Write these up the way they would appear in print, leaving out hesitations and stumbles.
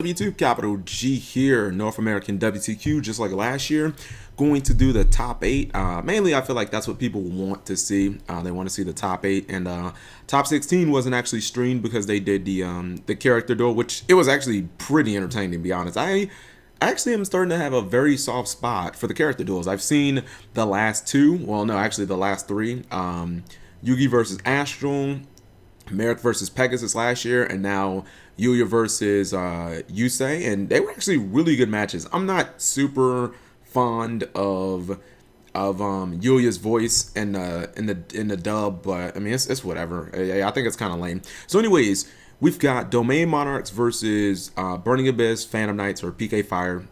WCQ here, North American WCQ, just like last year. Going to do the top 8. Mainly, I feel like that's what people want to see. They want to see the top 8, and top 16 wasn't actually streamed because they did the character duel, which it was actually pretty entertaining, to be honest. I actually am starting to have a very soft spot for the character duels. I've seen the last 2. Well, no, actually the last 3. Yugi versus Astral, Merrick versus Pegasus last year, and now Yuya versus Yusei, and they were actually really good matches. I'm not super fond of Yuya's voice in the dub, but I mean it's whatever. I think it's kind of lame. So, anyways, we've got Domain Monarchs versus Burning Abyss, Phantom Knights, or PK Fire,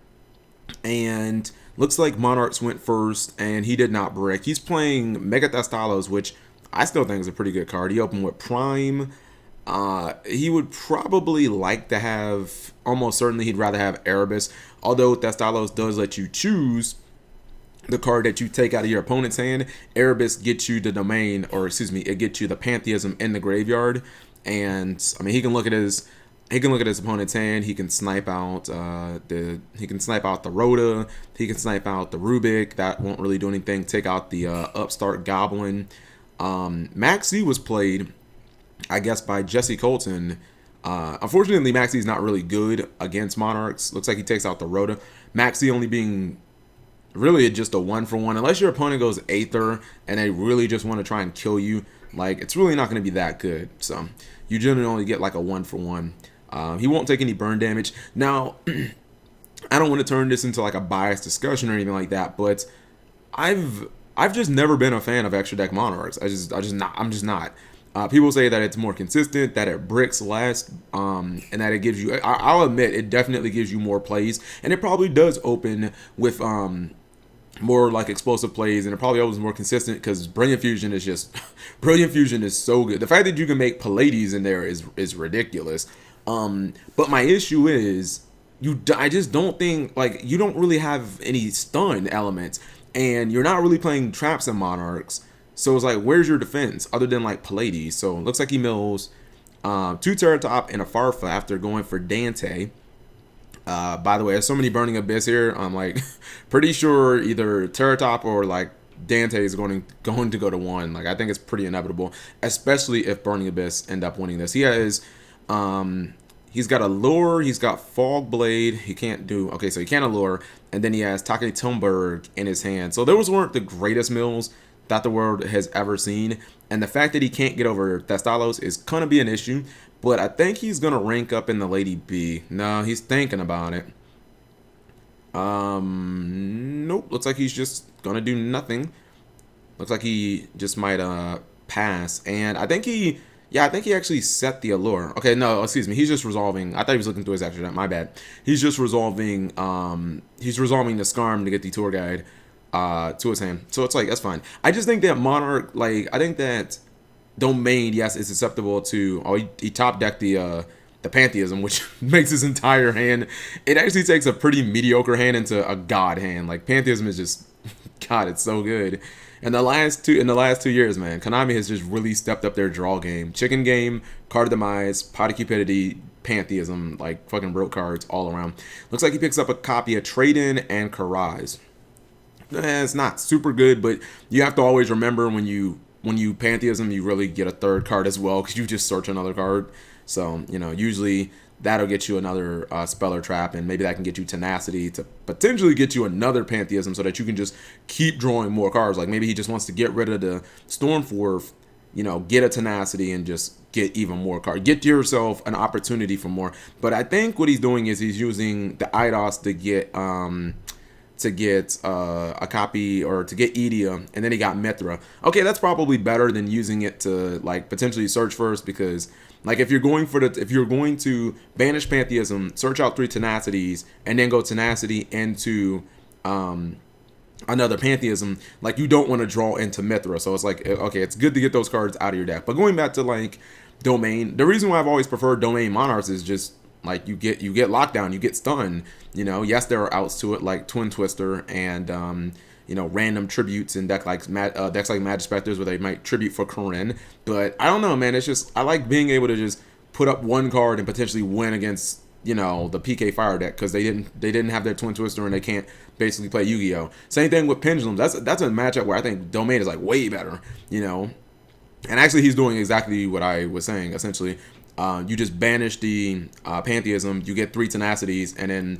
and looks like Monarchs went first, and he did not brick. He's playing MegaCapitalG, which I still think is a pretty good card. He opened with Prime. He would probably like to have, almost certainly he'd rather have Erebus, although Thestalos does let you choose the card that you take out of your opponent's hand. Erebus gets you the domain, or excuse me, it gets you the Pantheism in the graveyard, and I mean he can look at his opponent's hand. He can snipe out the Rhoda. He can snipe out the Rubik. That won't really do anything. Take out the Upstart Goblin. Maxi was played, I guess, by Jesse Colton. Unfortunately, Maxi's not really good against Monarchs. Looks like he takes out the Rhoda. Maxi only being really just a 1-for-1. Unless your opponent goes Aether and they really just want to try and kill you, like, it's really not going to be that good. So you generally only get like a 1-for-1. He won't take any burn damage. Now, I don't want to turn this into like a biased discussion or anything like that, but I've just never been a fan of extra deck Monarchs. I'm just not. People say that it's more consistent, that it bricks less, and that it gives you, I'll admit, it definitely gives you more plays, and it probably does open with more like explosive plays, and it probably opens more consistent because Brilliant Fusion is just, Brilliant Fusion is so good. The fact that you can make Pallades in there is ridiculous. But my issue is, I just don't think, like, you don't really have any stun elements, and you're not really playing traps in Monarchs. So it's like, where's your defense other than like Pallades? So it looks like he mills 2 Terratop and a Farfa after going for Dante. By the way, there's so many Burning Abyss here. I'm like pretty sure either Terratop or like Dante is going to go to 1. Like, I think it's pretty inevitable, especially if Burning Abyss end up winning this. He has he's got Allure, he's got Fog Blade. He can't do, okay, so he can't Allure, and then he has Take Tumberg in his hand. So those weren't the greatest mills that the world has ever seen, and the fact that he can't get over Thestalos is gonna be an issue, but I think he's gonna rank up in the Lady B. No, he's thinking about it. Nope, looks like he's just gonna do nothing. Looks like he just might pass, and I think he actually set the Allure. Okay, no, excuse me, he's just resolving. I thought he was looking through his extra deck, my bad. He's just resolving the Skarm to get the tour guide to his hand. So it's like, that's fine. I just think that Monarch, like, I think that Domain, yes, is susceptible to, oh, he top decked the Pantheism, which makes his entire hand, it actually takes a pretty mediocre hand into a god hand. Like, Pantheism is just, God, it's so good. In the last 2 years, man, Konami has just really stepped up their draw game. Chicken Game, Card Demise, Pot of Cupidity, Pantheism, like fucking broke cards all around. Looks like he picks up a copy of Trade-In and Karais. It's not super good, but you have to always remember when you Pantheism, you really get a 3rd card as well, because you just search another card. So, you know, usually that'll get you another Speller Trap, and maybe that can get you Tenacity to potentially get you another Pantheism so that you can just keep drawing more cards. Like, maybe he just wants to get rid of the Stormforth, you know, get a Tenacity and just get even more cards. Get yourself an opportunity for more. But I think what he's doing is he's using the IDOS to get a copy, or to get Edia, and then he got Mithra. Okay, that's probably better than using it to like potentially search first, because like if you're going to banish Pantheism, search out 3 Tenacities, and then go Tenacity into another Pantheism, like you don't want to draw into Mithra. So it's like, okay, it's good to get those cards out of your deck. But going back to like Domain, the reason why I've always preferred Domain Monarchs is just like you get lockdown, you get stun. You know, yes, there are outs to it like Twin Twister and you know, random tributes in decks like Magic Specters where they might tribute for Corinne. But I don't know, man. It's just, I like being able to just put up one card and potentially win against you know, the PK Fire deck because they didn't have their Twin Twister and they can't basically play Yu-Gi-Oh. Same thing with Pendulum. That's a matchup where I think Domain is like way better, you know. And actually, he's doing exactly what I was saying. Essentially, you just banish the Pantheism, you get 3 Tenacities, and then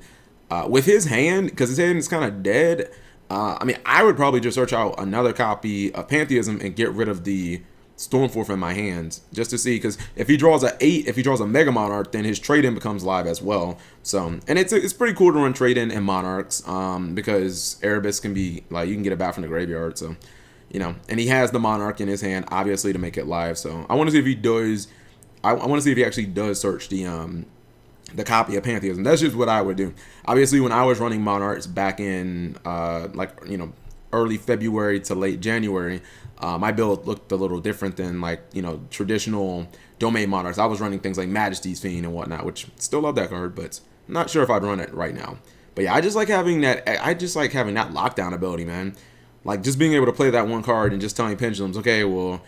with his hand, because his hand is kind of dead. I mean, I would probably just search out another copy of Pantheism and get rid of the Stormforth in my hands just to see, because if he draws a 8, if he draws a Mega Monarch, then his trade-in becomes live as well. So, and it's pretty cool to run trade-in in Monarchs because Erebus can be, like, you can get it back from the graveyard, so, you know, and he has the Monarch in his hand, obviously, to make it live, so I want to see if he does, I want to see if he actually does search the copy of Pantheism. That's just what I would do. Obviously, when I was running Monarchs back in, like, you know, early February to late January, my build looked a little different than, like, you know, traditional Domain Monarchs. I was running things like Majesty's Fiend and whatnot, which still love that card, but I'm not sure if I'd run it right now. But yeah, I just like having that lockdown ability, man. Like, just being able to play that one card and just telling Pendulums, okay, well,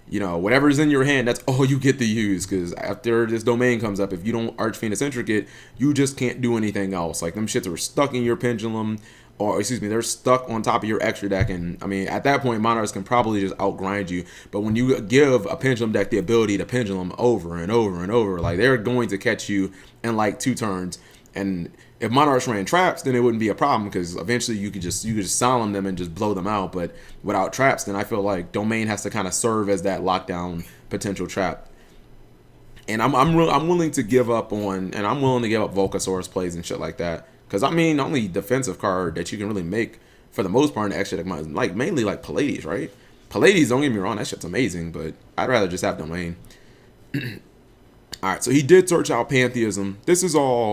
you know, whatever's in your hand, that's all you get to use. Because after this Domain comes up, if you don't Archfiend Eccentric, you just can't do anything else. Like, them shits are stuck in your Pendulum, or excuse me, they're stuck on top of your extra deck. And I mean, at that point, Monarchs can probably just outgrind you. But when you give a Pendulum deck the ability to Pendulum over and over and over, like, they're going to catch you in like 2 turns. And if Monarchs ran traps, then it wouldn't be a problem because eventually you could just solemn them and just blow them out. But without traps, then I feel like Domain has to kind of serve as that lockdown potential trap. And I'm willing to give up on, and I'm willing to give up Volcasaurus plays and shit like that. Because I mean, the only defensive card that you can really make for the most part in the extra deck is like mainly like Pallades, right? Pallades, don't get me wrong, that shit's amazing, but I'd rather just have Domain. All right, so he did search out Pantheism. This is all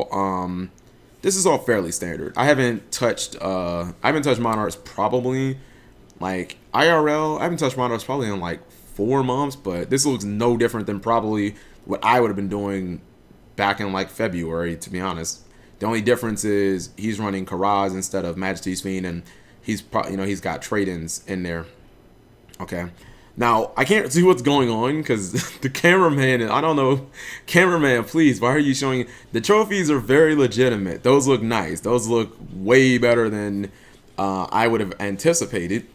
fairly standard. I haven't touched Monarchs probably like IRL. I haven't touched Monarchs probably in like 4 months, but this looks no different than probably what I would have been doing back in like February, to be honest. The only difference is he's running Karaz instead of Majesty's Fiend, and he's he's got trade-ins in there. Okay. Now, I can't see what's going on because the cameraman, I don't know, cameraman, please, why are you showing? The trophies are very legitimate. Those look nice. Those look way better than I would have anticipated.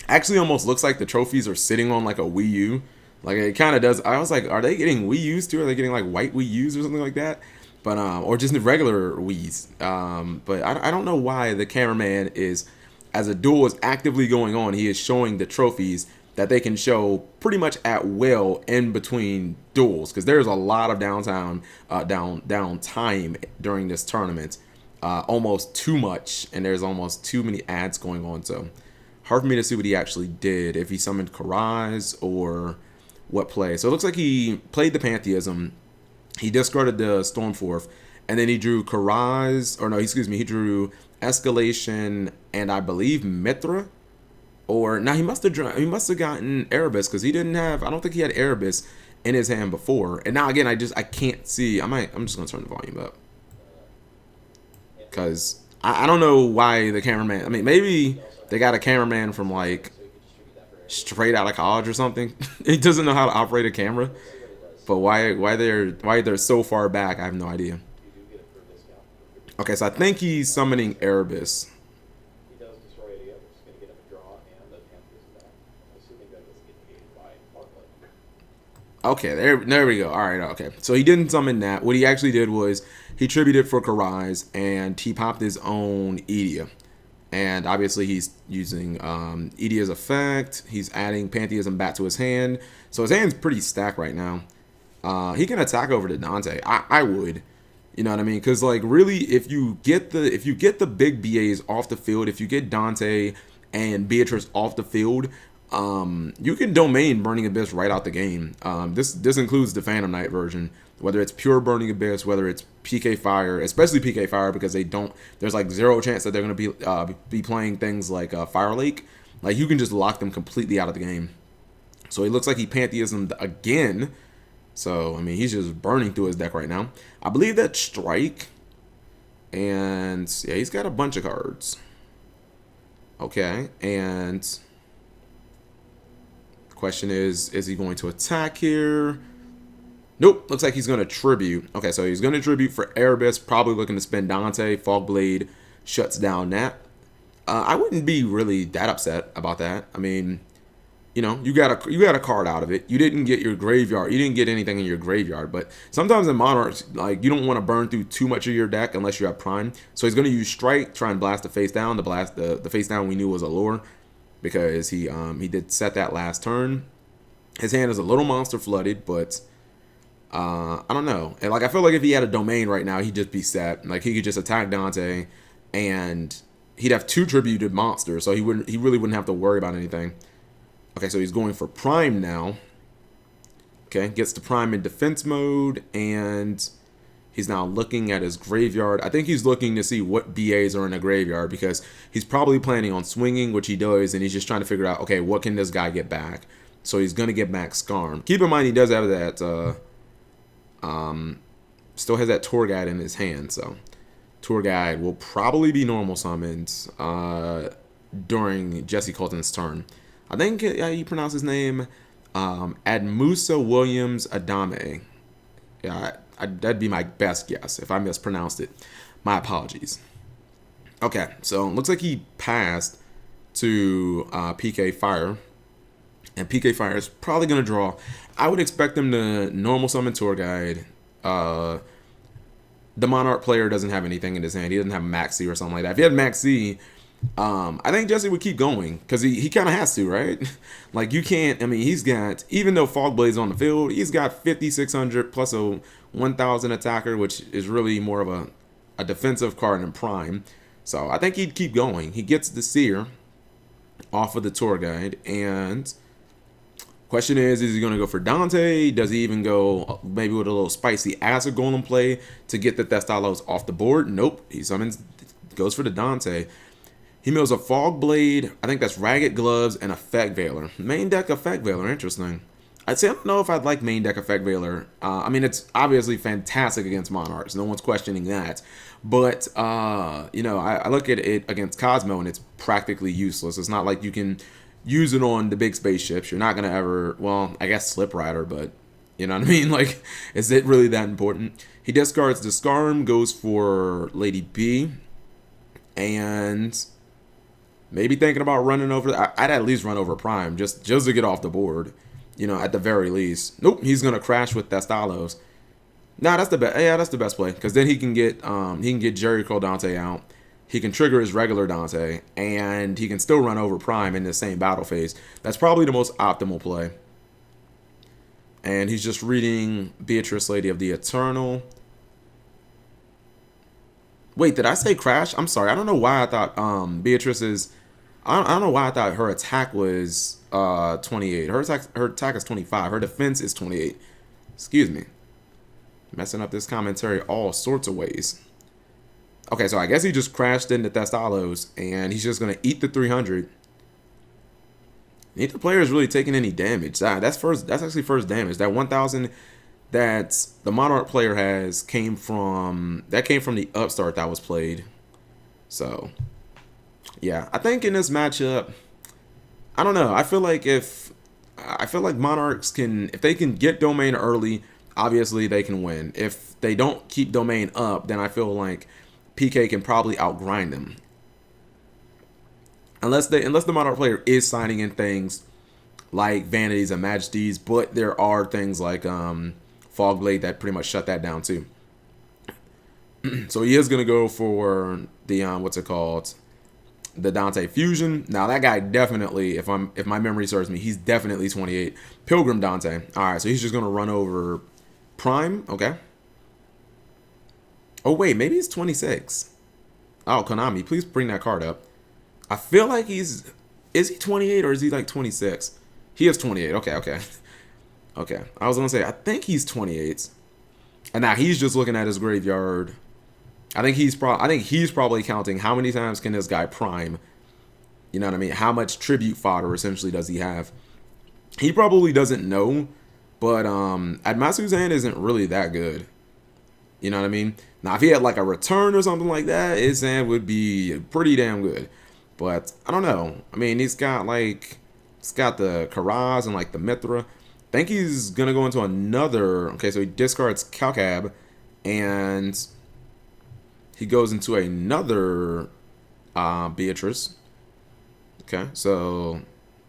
Actually, almost looks like the trophies are sitting on like a Wii U. Like, it kind of does. I was like, are they getting Wii U's too? Are they getting like white Wii U's or something like that? But, or just regular Wii's. But I don't know why the cameraman is, as a duel is actively going on, he is showing the trophies that they can show pretty much at will in between duels, because there's a lot of downtime during this tournament, almost too much, and there's almost too many ads going on. So hard for me to see what he actually did, if he summoned Karaz or what play. So it looks like he played the Pantheism, he discarded the Stormforth, and then he drew Karaz, or no, excuse me, he drew Escalation and I believe Mithra. Or now he must have gotten Erebus, because he didn't have, I don't think he had Erebus in his hand before. And now again, I can't see. I'm just gonna turn the volume up, because I don't know why the cameraman, I mean, maybe they got a cameraman from like straight out of college or something. He doesn't know how to operate a camera. But why they're so far back, I have no idea. Okay, so I think he's summoning Erebus. Okay, there we go. All right, okay. So he didn't summon that. What he actually did was he tributed for Karaz, and he popped his own Edea. And obviously he's using Edea's effect. He's adding Pantheism back to his hand. So his hand's pretty stacked right now. He can attack over to Dante. I would. You know what I mean? Because, like, really, if you get the big BAs off the field, if you get Dante and Beatrice off the field, you can Domain Burning Abyss right out the game. This includes the Phantom Knight version, whether it's pure Burning Abyss, whether it's PK Fire, especially PK Fire, because there's like 0 chance that they're going to be playing things like Fire Lake. Like, you can just lock them completely out of the game. So he looks like he Pantheismed again. So, I mean, he's just burning through his deck right now. I believe that's Strike. And, yeah, he's got a bunch of cards. Okay, and the question is he going to attack here? Nope, looks like he's going to tribute. Okay, so he's going to tribute for Erebus, probably looking to spend Dante. Fogblade shuts down that. I wouldn't be really that upset about that. I mean, you know, you got a card out of it. You didn't get your graveyard. You didn't get anything in your graveyard. But sometimes in Monarchs, like, you don't want to burn through too much of your deck unless you have Prime. So he's going to use Strike, try and blast the face down. The blast the face down we knew was a lure because he did set that last turn. His hand is a little monster flooded, but I don't know. And like, I feel like if he had a domain right now, he'd just be set. Like, he could just attack Dante and he'd have 2 tributed monsters, so he really wouldn't have to worry about anything. Okay, so he's going for Prime now. Okay, gets to Prime in defense mode, and he's now looking at his graveyard. I think he's looking to see what BAs are in the graveyard because he's probably planning on swinging, which he does, and he's just trying to figure out, okay, what can this guy get back? So he's going to get back Skarm. Keep in mind, he does have that, still has that Tour Guide in his hand, so Tour Guide will probably be normal summoned during Jesse Colton's turn. I think you pronounce his name Admusa Williams Adame. Yeah, that'd be my best guess. If I mispronounced it, my apologies. Okay, so it looks like he passed to PK Fire. And PK Fire is probably going to draw. I would expect him to normal summon Tour Guide. The Monarch player doesn't have anything in his hand. He doesn't have Maxi or something like that. If he had Maxi, I think Jesse would keep going because he kind of has to, right? Like, you can't, I mean, he's got, even though Fogblade's on the field, he's got 5,600 plus a 1,000 attacker, which is really more of a defensive card than Prime. So I think he'd keep going. He gets the Seer off of the Tour Guide, and question is he going to go for Dante? Does he even go maybe with a little spicy Acid Golem play to get the Thestalos off the board? Nope. He goes for the Dante. He mills a Fog Blade. I think that's Ragged Gloves and Effect Veiler. Main deck Effect Veiler. Interesting. I don't know if I'd like main deck Effect Veiler. I mean, it's obviously fantastic against Monarchs. No one's questioning that. But, you know, I look at it against Cosmo and it's practically useless. It's not like you can use it on the big spaceships. You're not going to ever, well, I guess Slip Rider, but you know what I mean? Like, is it really that important? He discards the Skarm, goes for Lady B, and maybe thinking about running over. I'd at least run over Prime just to get off the board, you know, at the very least. Nope, he's gonna crash with Thestalos. Nah, that's the best. Yeah, that's the best play because then he can get Jericho Dante out. He can trigger his regular Dante, and he can still run over Prime in the same battle phase. That's probably the most optimal play. And he's just reading Beatrice, Lady of the Eternal. Wait, did I say crash? I'm sorry. I don't know why I thought Beatrice is... I don't know why I thought her attack was 28. Her attack is 25. Her defense is 28. Excuse me. Messing up this commentary all sorts of ways. Okay, so I guess he just crashed into Thestalos, and he's just going to eat the 300. Neither player is really taking any damage. That's actually first damage. That 1,000 that the Monarch player has came from the upstart that was played. So, yeah, I think in this matchup, I don't know. I feel like Monarchs if they can get domain early, obviously they can win. If they don't keep domain up, then I feel like PK can probably outgrind them. Unless the Monarch player is signing in things like Vanities and Majesties, but there are things like Fogblade that pretty much shut that down too. So he is gonna go for the the Dante Fusion. Now that guy definitely, if my memory serves me, he's definitely 28. Pilgrim Dante. All right, so he's just gonna run over Prime. Okay. Oh wait, maybe he's 26. Oh, Konami, please bring that card up. I feel like is he 28 or is he like 26? He is 28. Okay. Okay. I was gonna say I think he's 28. And now he's just looking at his graveyard. I think he's probably counting how many times can this guy prime. You know what I mean? How much tribute fodder essentially does he have? He probably doesn't know, but Admasu's hand isn't really that good. You know what I mean? Now if he had like a return or something like that, his hand would be pretty damn good. But I don't know. I mean, he's got the Karaz and like the Mithra. think he's gonna go into another. Okay, so he discards Calcab, and he goes into another Beatrice. Okay, so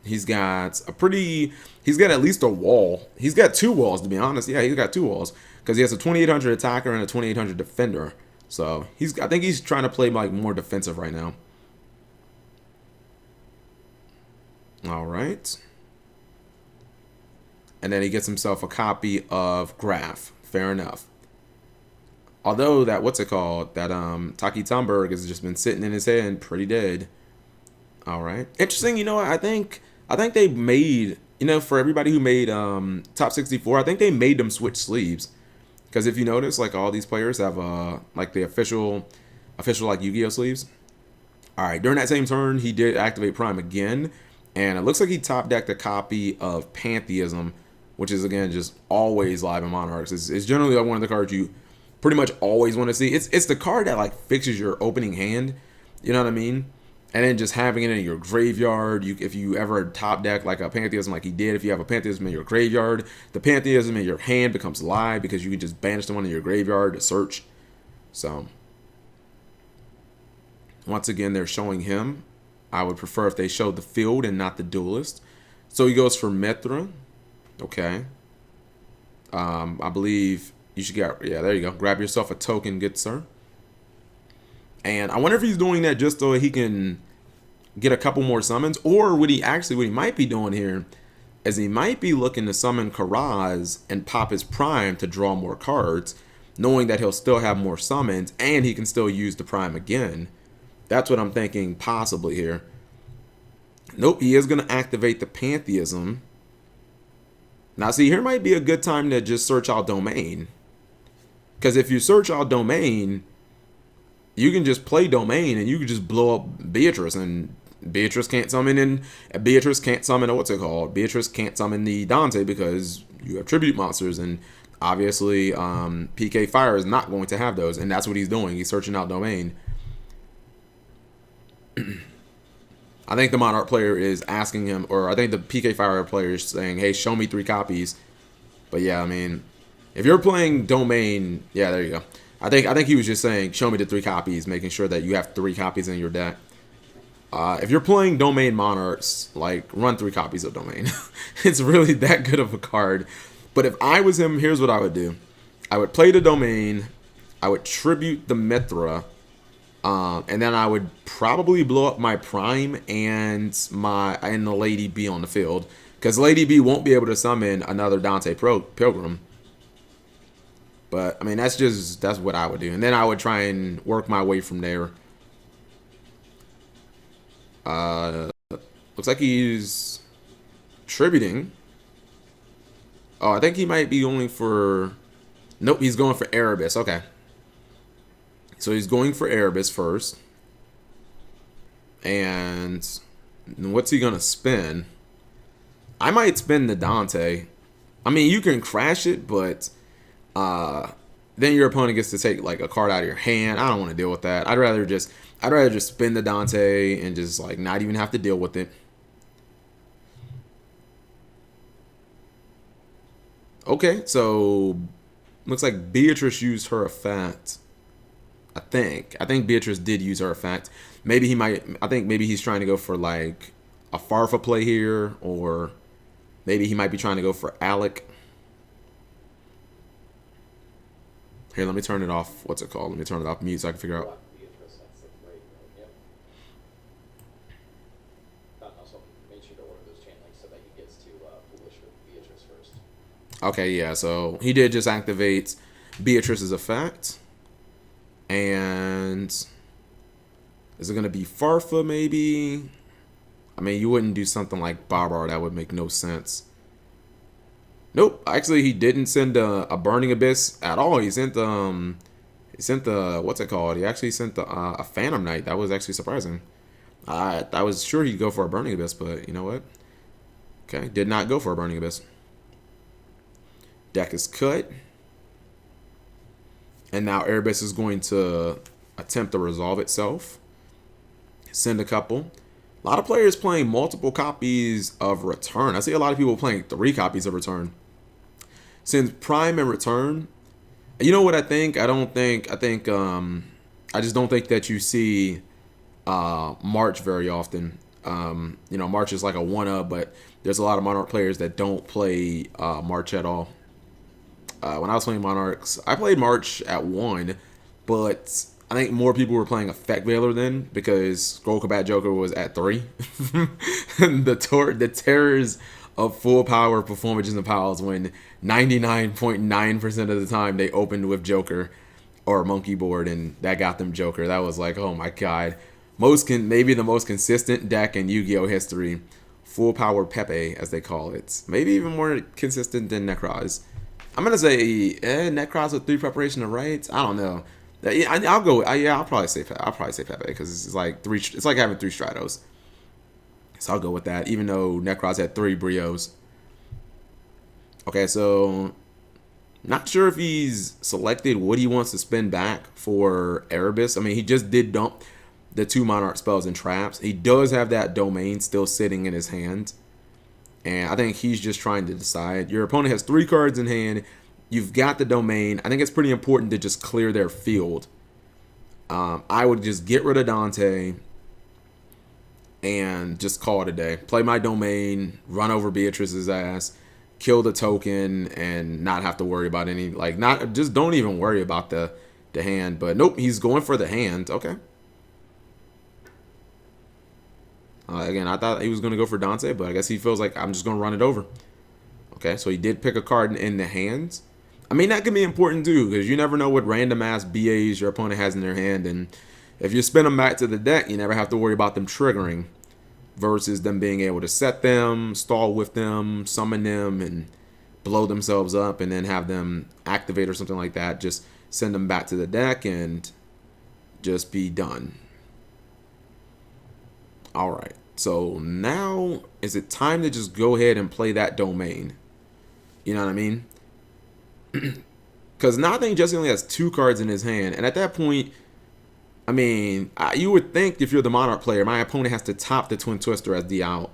he's got a pretty. He's got at least a wall. He's got 2 walls, to be honest. Yeah, he's got 2 walls because he has a 2800 attacker and a 2800 defender. So I think he's trying to play like more defensive right now. All right. And then he gets himself a copy of Graph. Fair enough. Although that, what's it called? That Taki Thunberg has just been sitting in his hand pretty dead. All right. Interesting. You know what? I think they made, you know, for everybody who made Top 64, I think they made them switch sleeves. Because if you notice, like all these players have like the official like Yu-Gi-Oh sleeves. All right. During that same turn, he did activate Prime again. And it looks like he top decked a copy of Pantheism, which is, again, just always live in Monarchs. It's generally like one of the cards you pretty much always want to see. It's the card that like fixes your opening hand. You know what I mean? And then just having it in your graveyard. If you ever top deck like a Pantheism like he did, if you have a Pantheism in your graveyard, the Pantheism in your hand becomes live because you can just banish the one in your graveyard to search. So, once again, they're showing him. I would prefer if they showed the field and not the duelist. So he goes for Mithra. Okay. I believe you should get, yeah, there you go. Grab yourself a token, good sir. And I wonder if he's doing that just so he can get a couple more summons, or what he might be doing here is he might be looking to summon Karaz and pop his Prime to draw more cards, knowing that he'll still have more summons and he can still use the Prime again. That's what I'm thinking possibly here. Nope, he is going to activate the Pantheism. Now, see, here might be a good time to just search out Domain. Because if you search out Domain, you can just play Domain and you can just blow up Beatrice. And Beatrice can't summon Beatrice can't summon, what's it called? Beatrice can't summon the Dante because you have tribute monsters. And obviously, PK Fire is not going to have those. And that's what he's doing. He's searching out Domain. I think the Monarch player is asking him, or I think the PK Fire player is saying, hey, show me 3 copies. But yeah, I mean, if you're playing Domain, yeah, there you go. I think he was just saying, show me the 3 copies, making sure that you have 3 copies in your deck. If you're playing Domain Monarchs, like, run 3 copies of Domain. It's really that good of a card. But if I was him, here's what I would do. I would play the Domain. I would tribute the Mithra. And then I would probably blow up my Prime and the Lady B on the field, because Lady B won't be able to summon another Dante Pilgrim. But I mean, that's what I would do, and then I would try and work my way from there. Looks like he's tributing. Oh, I think he might be going for. Nope, he's going for Erebus. Okay. So he's going for Erebus first. And what's he going to spin? I might spin the Dante. I mean, you can crash it, but then your opponent gets to take like a card out of your hand. I don't want to deal with that. I'd rather just spin the Dante and just like not even have to deal with it. Okay, so looks like Beatrice used her effect. I think Beatrice did use her effect. Maybe he might. I think maybe he's trying to go for like a Farfa play here, or maybe he might be trying to go for Alec. Here, let me turn it off. What's it called? Let me turn it off mute so I can figure out. Okay, yeah. So he did just activate Beatrice's effect. And is it going to be Farfa maybe? I mean, you wouldn't do something like Barbar. That would make no sense. Nope. Actually, he didn't send a Burning Abyss at all. He sent the what's it called? He actually sent a Phantom Knight. That was actually surprising. I was sure he'd go for a Burning Abyss, but you know what? Okay, did not go for a Burning Abyss. Deck is cut. And now Erebus is going to attempt to resolve itself. Send a couple. A lot of players playing multiple copies of Return. I see a lot of people playing 3 copies of Return. Since Prime and Return, you know what I think? I just don't think that you see March very often. You know, March is like a 1-up, but there's a lot of Monarch players that don't play March at all. When I was playing Monarchs, I played March at 1, but I think more people were playing Effect Veiler then, because Scroll Combat Joker was at 3. The terrors of full power performances and pals when 99.9% of the time they opened with Joker or Monkey Board, and that got them Joker. That was like, oh my god. Maybe the most consistent deck in Yu-Gi-Oh history. Full power Pepe, as they call it. Maybe even more consistent than Necroz. I'm gonna say Necroz with 3 preparation of rights. I don't know. I'll go. I'll probably say Pepe because it's like 3. It's like having 3 Stratos. So I'll go with that. Even though Necroz had 3 Brios. Okay, so not sure if he's selected what he wants to spend back for Erebus. I mean, he just did dump the 2 Monarch spells and traps. He does have that domain still sitting in his hand. And I think he's just trying to decide. Your opponent has 3 cards in hand. You've got the domain. I think it's pretty important to just clear their field. I would just get rid of Dante and just call it a day. Play my domain, run over Beatrice's ass, kill the token, and not have to worry about any, like, just don't even worry about the hand. But nope, he's going for the hand. Okay. Again, I thought he was going to go for Dante, but I guess he feels like I'm just going to run it over. Okay, so he did pick a card in the hands. I mean, that can be important too, because you never know what random ass BAs your opponent has in their hand, and if you spin them back to the deck, you never have to worry about them triggering, versus them being able to set them, stall with them, summon them, and blow themselves up, and then have them activate or something like that. Just send them back to the deck and just be done. All right. So now, is it time to just go ahead and play that domain? You know what I mean? Because now I think Jesse only has 2 cards in his hand. And at that point, I mean, you would think if you're the Monarch player, my opponent has to top the Twin Twister as the out.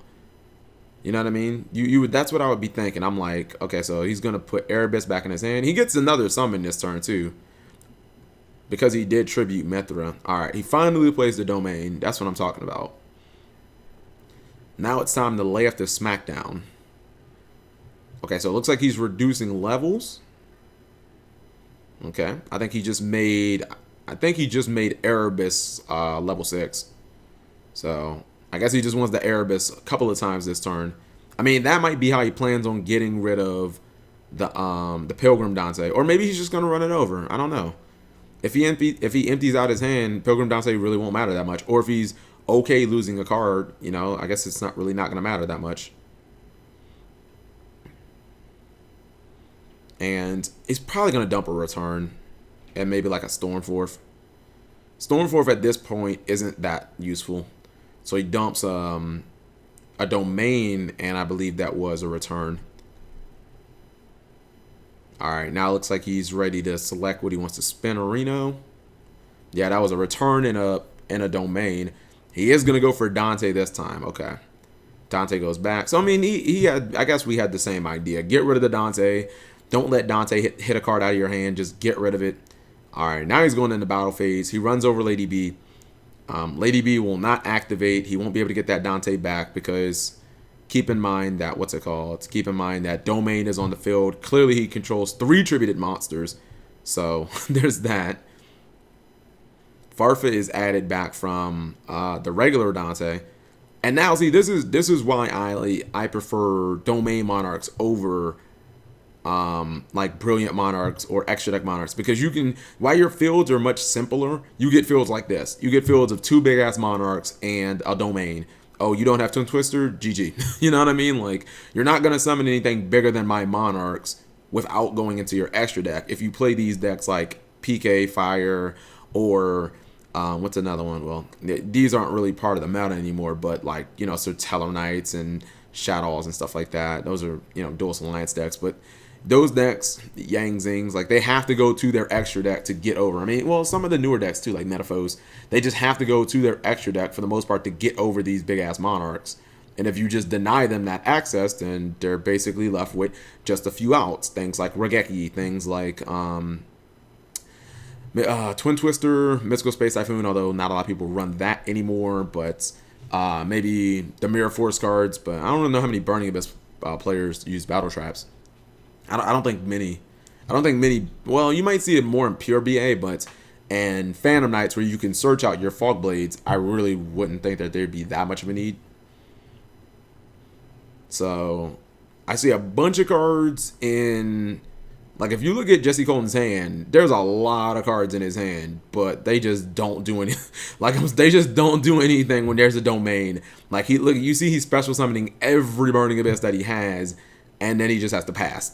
You know what I mean? You would. That's what I would be thinking. I'm like, okay, so he's going to put Erebus back in his hand. He gets another summon this turn, too, because he did tribute Mithra. All right, he finally plays the domain. That's what I'm talking about. Now it's time to lay off the smackdown. Okay, so it looks like he's reducing levels. Okay, I think he just made Erebus level 6. So I guess he just wants the Erebus a couple of times this turn. I mean, that might be how he plans on getting rid of the Pilgrim Dante, or maybe he's just gonna run it over. I don't know. If he empties out his hand, Pilgrim Dante really won't matter that much. Or if he's okay losing a card, you know, I guess it's not gonna matter that much. And he's probably gonna dump a Return and maybe like a Stormforth. Stormforth at this point isn't that useful, so he dumps a domain, and I believe that was a Return. All right, now it looks like he's ready to select what he wants to spin. Reno. Yeah, that was a Return and a domain. He is gonna go for Dante this time. Okay, Dante goes back. So I mean, he had. I guess we had the same idea. Get rid of the Dante. Don't let Dante hit a card out of your hand. Just get rid of it. All right, now he's going into battle phase. He runs over Lady B. Lady B will not activate. He won't be able to get that Dante back because keep in mind that, keep in mind that domain is on the field. Clearly he controls 3 tributed monsters. So there's that. Farfa is added back from the regular Dante. And now, see, this is why I prefer domain Monarchs over like Brilliant Monarchs or Extra Deck Monarchs, because you can, while your fields are much simpler, you get fields like this. You get fields of 2 big ass Monarchs and a domain. Oh, you don't have Twin Twister? GG. You know what I mean? Like, you're not gonna summon anything bigger than my Monarchs without going into your extra deck. If you play these decks like PK Fire or what's another one? Well, these aren't really part of the meta anymore, but like, you know, so Tellar Knights and Shadows and stuff like that. Those are, you know, Duelist Alliance decks. But those decks, Yang Zings, like they have to go to their extra deck to get over. I mean, well, some of the newer decks too, like Metaphos, they just have to go to their extra deck for the most part to get over these big ass Monarchs. And if you just deny them that access, then they're basically left with just a few outs. Things like Regeki, things like Twin Twister, Mystical Space Typhoon, although not a lot of people run that anymore, but maybe the Mirror Force cards, but I don't know how many Burning Abyss players use Battle Traps. I don't think many. Well, you might see it more in pure BA, but and Phantom Knights where you can search out your Fog Blades, I really wouldn't think that there'd be that much of a need. So I see a bunch of cards in, like if you look at Jesse Colton's hand, there's a lot of cards in his hand, but they just don't do any. Like they just don't do anything when there's a domain. Like you see he's special summoning every Burning Abyss that he has. And then he just has to pass.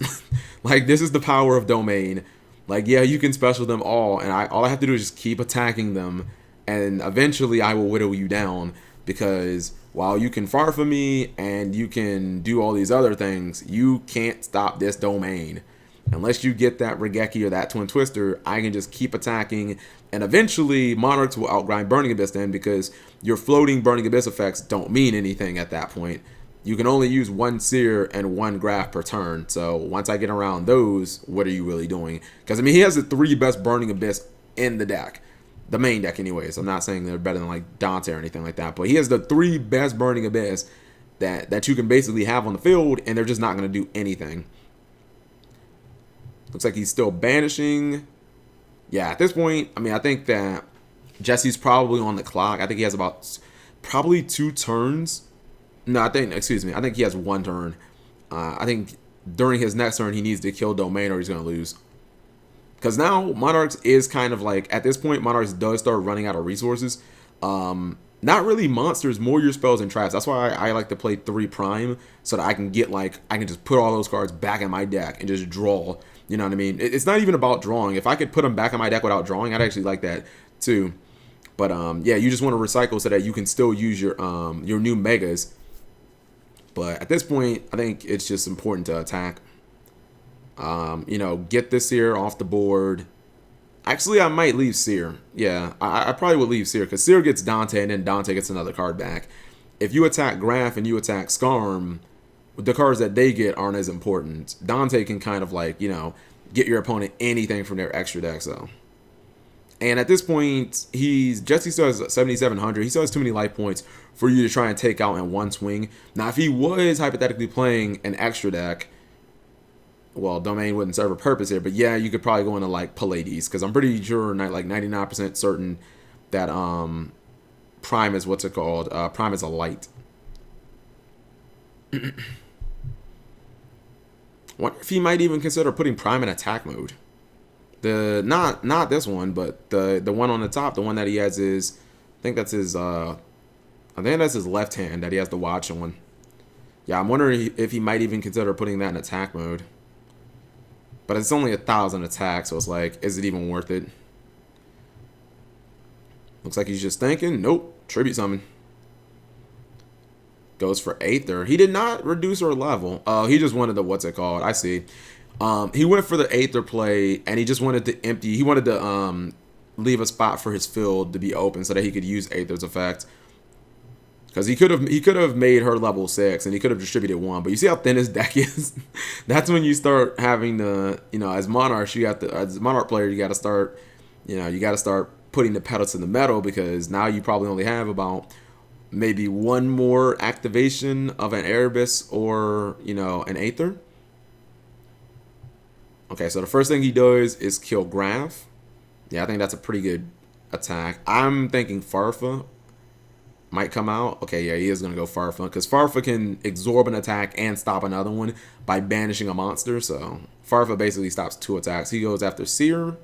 Like, this is the power of domain. Like, yeah, you can special them all, and all I have to do is just keep attacking them, and eventually I will whittle you down, because while you can Farfa me, and you can do all these other things, you can't stop this domain. Unless you get that Regeki or that Twin Twister, I can just keep attacking, and eventually Monarchs will outgrind Burning Abyss then, because your floating Burning Abyss effects don't mean anything at that point. You can only use one Seer and one Graph per turn. So once I get around those, what are you really doing? Because, I mean, he has the 3 best Burning Abyss in the deck. The main deck anyways. I'm not saying they're better than, like, Dante or anything like that. But he has the 3 best Burning Abyss that you can basically have on the field, and they're just not going to do anything. Looks like he's still banishing. Yeah, at this point, I mean, I think that Jesse's probably on the clock. I think he has about probably 2 turns. No, I think he has 1 turn. I think during his next turn, he needs to kill Domain or he's going to lose. Because now, Monarchs is kind of like, at this point, Monarchs does start running out of resources. Not really monsters, more your spells and traps. That's why I like to play 3 Prime, so that I can get, like, I can just put all those cards back in my deck and just draw. You know what I mean? It's not even about drawing. If I could put them back in my deck without drawing, I'd actually like that too. But, yeah, you just want to recycle so that you can still use your new Megas. But at this point, I think it's just important to attack. You know, get this Seer off the board. Actually, I might leave Seer. Yeah, I probably would leave Seer, because Seer gets Dante, and then Dante gets another card back. If you attack Graph and you attack Skarm, the cards that they get aren't as important. Dante can kind of, like, you know, get your opponent anything from their extra deck, so. And at this point, Jesse still has 7,700. He still has too many life points for you to try and take out in one swing. Now, if he was hypothetically playing an extra deck, well, Domain wouldn't serve a purpose here. But yeah, you could probably go into like Pallades, because I'm pretty sure, like 99% certain that Prime is what's it called? Prime is a light. Wonder if he might even consider putting Prime in attack mode. Not this one, but the one on the top, the one that he has is, I think that's his left hand that he has the watch on. Yeah, I'm wondering if he might even consider putting that in attack mode. But it's only 1,000 attack, so it's like, is it even worth it? Looks like he's just thinking. Nope, tribute summon. Goes for Aether. He did not reduce her level. He just wanted the, what's it called? I see. He went for the Aether play, and he just wanted to empty. He wanted to leave a spot for his field to be open so that he could use Aether's effect. Because he could have made her level 6, and he could have distributed 1. But you see how thin his deck is. That's when you start having to, you know, as Monarch, as Monarch player, you got to start, you know, you got to start putting the pedal to the metal, because now you probably only have about maybe 1 more activation of an Erebus or, you know, an Aether. Okay, so the first thing he does is kill Graph. Yeah, I think that's a pretty good attack. I'm thinking Farfa might come out. Okay, yeah, he is going to go Farfa, because Farfa can absorb an attack and stop another one by banishing a monster. So Farfa basically stops 2 attacks. He goes after Seer.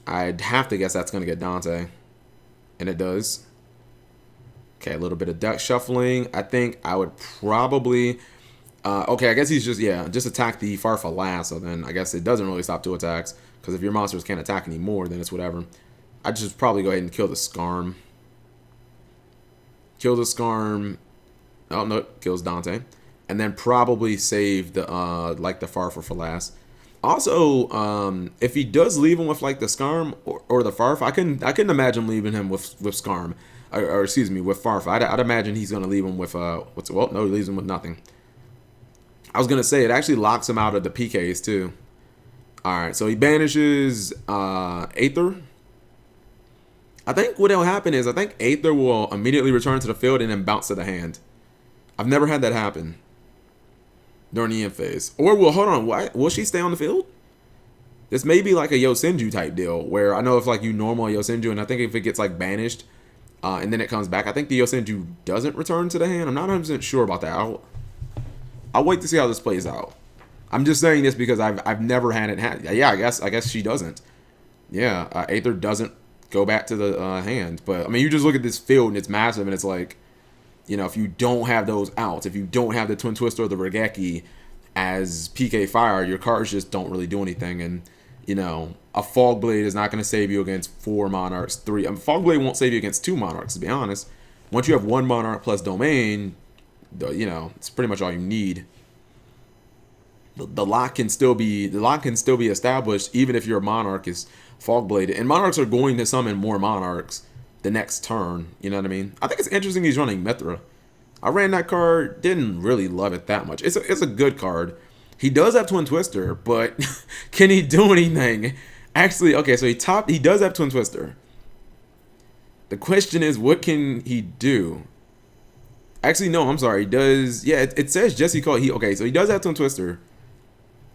I'd have to guess that's going to get Dante. And it does. Okay, a little bit of deck shuffling. I think I would probably... okay, I guess he's just attack the Farfa last, so then I guess it doesn't really stop 2 attacks, because if your monsters can't attack anymore, then it's whatever. I'd just probably go ahead and kill the Skarm. Kill the Skarm. Oh, no, kills Dante. and then probably save the like the Farfa for last. Also, if he does leave him with like the Skarm or the Farf, I couldn't imagine leaving him with Skarm, or excuse me, with Farf. I'd imagine he's gonna leave him with well, no, he leaves him with nothing. I was gonna say it actually locks him out of the PKs too. All right, so he banishes Aether. I think what will happen is I think Aether will immediately return to the field and then bounce to the hand. I've never had that happen during the end phase. Or hold on, will she stay on the field? This may be like a Yosenju type deal where I know if like you normal Yosenju, and I think if it gets like banished and then it comes back, I think the Yosenju doesn't return to the hand. I'm not 100% sure about that. I'll wait to see how this plays out. I'm just saying this because I've never had it. Yeah, I guess she doesn't. Yeah, Aether doesn't go back to the hand. But I mean, you just look at this field and it's massive, and it's like, you know, if you don't have those outs, if you don't have the Twin Twister or the Regeki as PK fire, your cards just don't really do anything. And, you know, a Fog Blade is not going to save you against 4 Monarchs, 3. Fog Blade won't save you against 2 Monarchs, to be honest. Once you have 1 Monarch plus Domain, you know, it's pretty much all you need. The lock can still be established even if your Monarch is Fog Blade. And Monarchs are going to summon more Monarchs the next turn, you know what I mean? I think it's interesting he's running Mithra. I ran that card, didn't really love it that much. It's a good card. He does have Twin Twister, but can he do anything? Actually, okay, so he does have Twin Twister. The question is, what can he do? Actually, no, I'm sorry. He does, yeah, it says Jesse Cole. Okay, so he does have Twin Twister.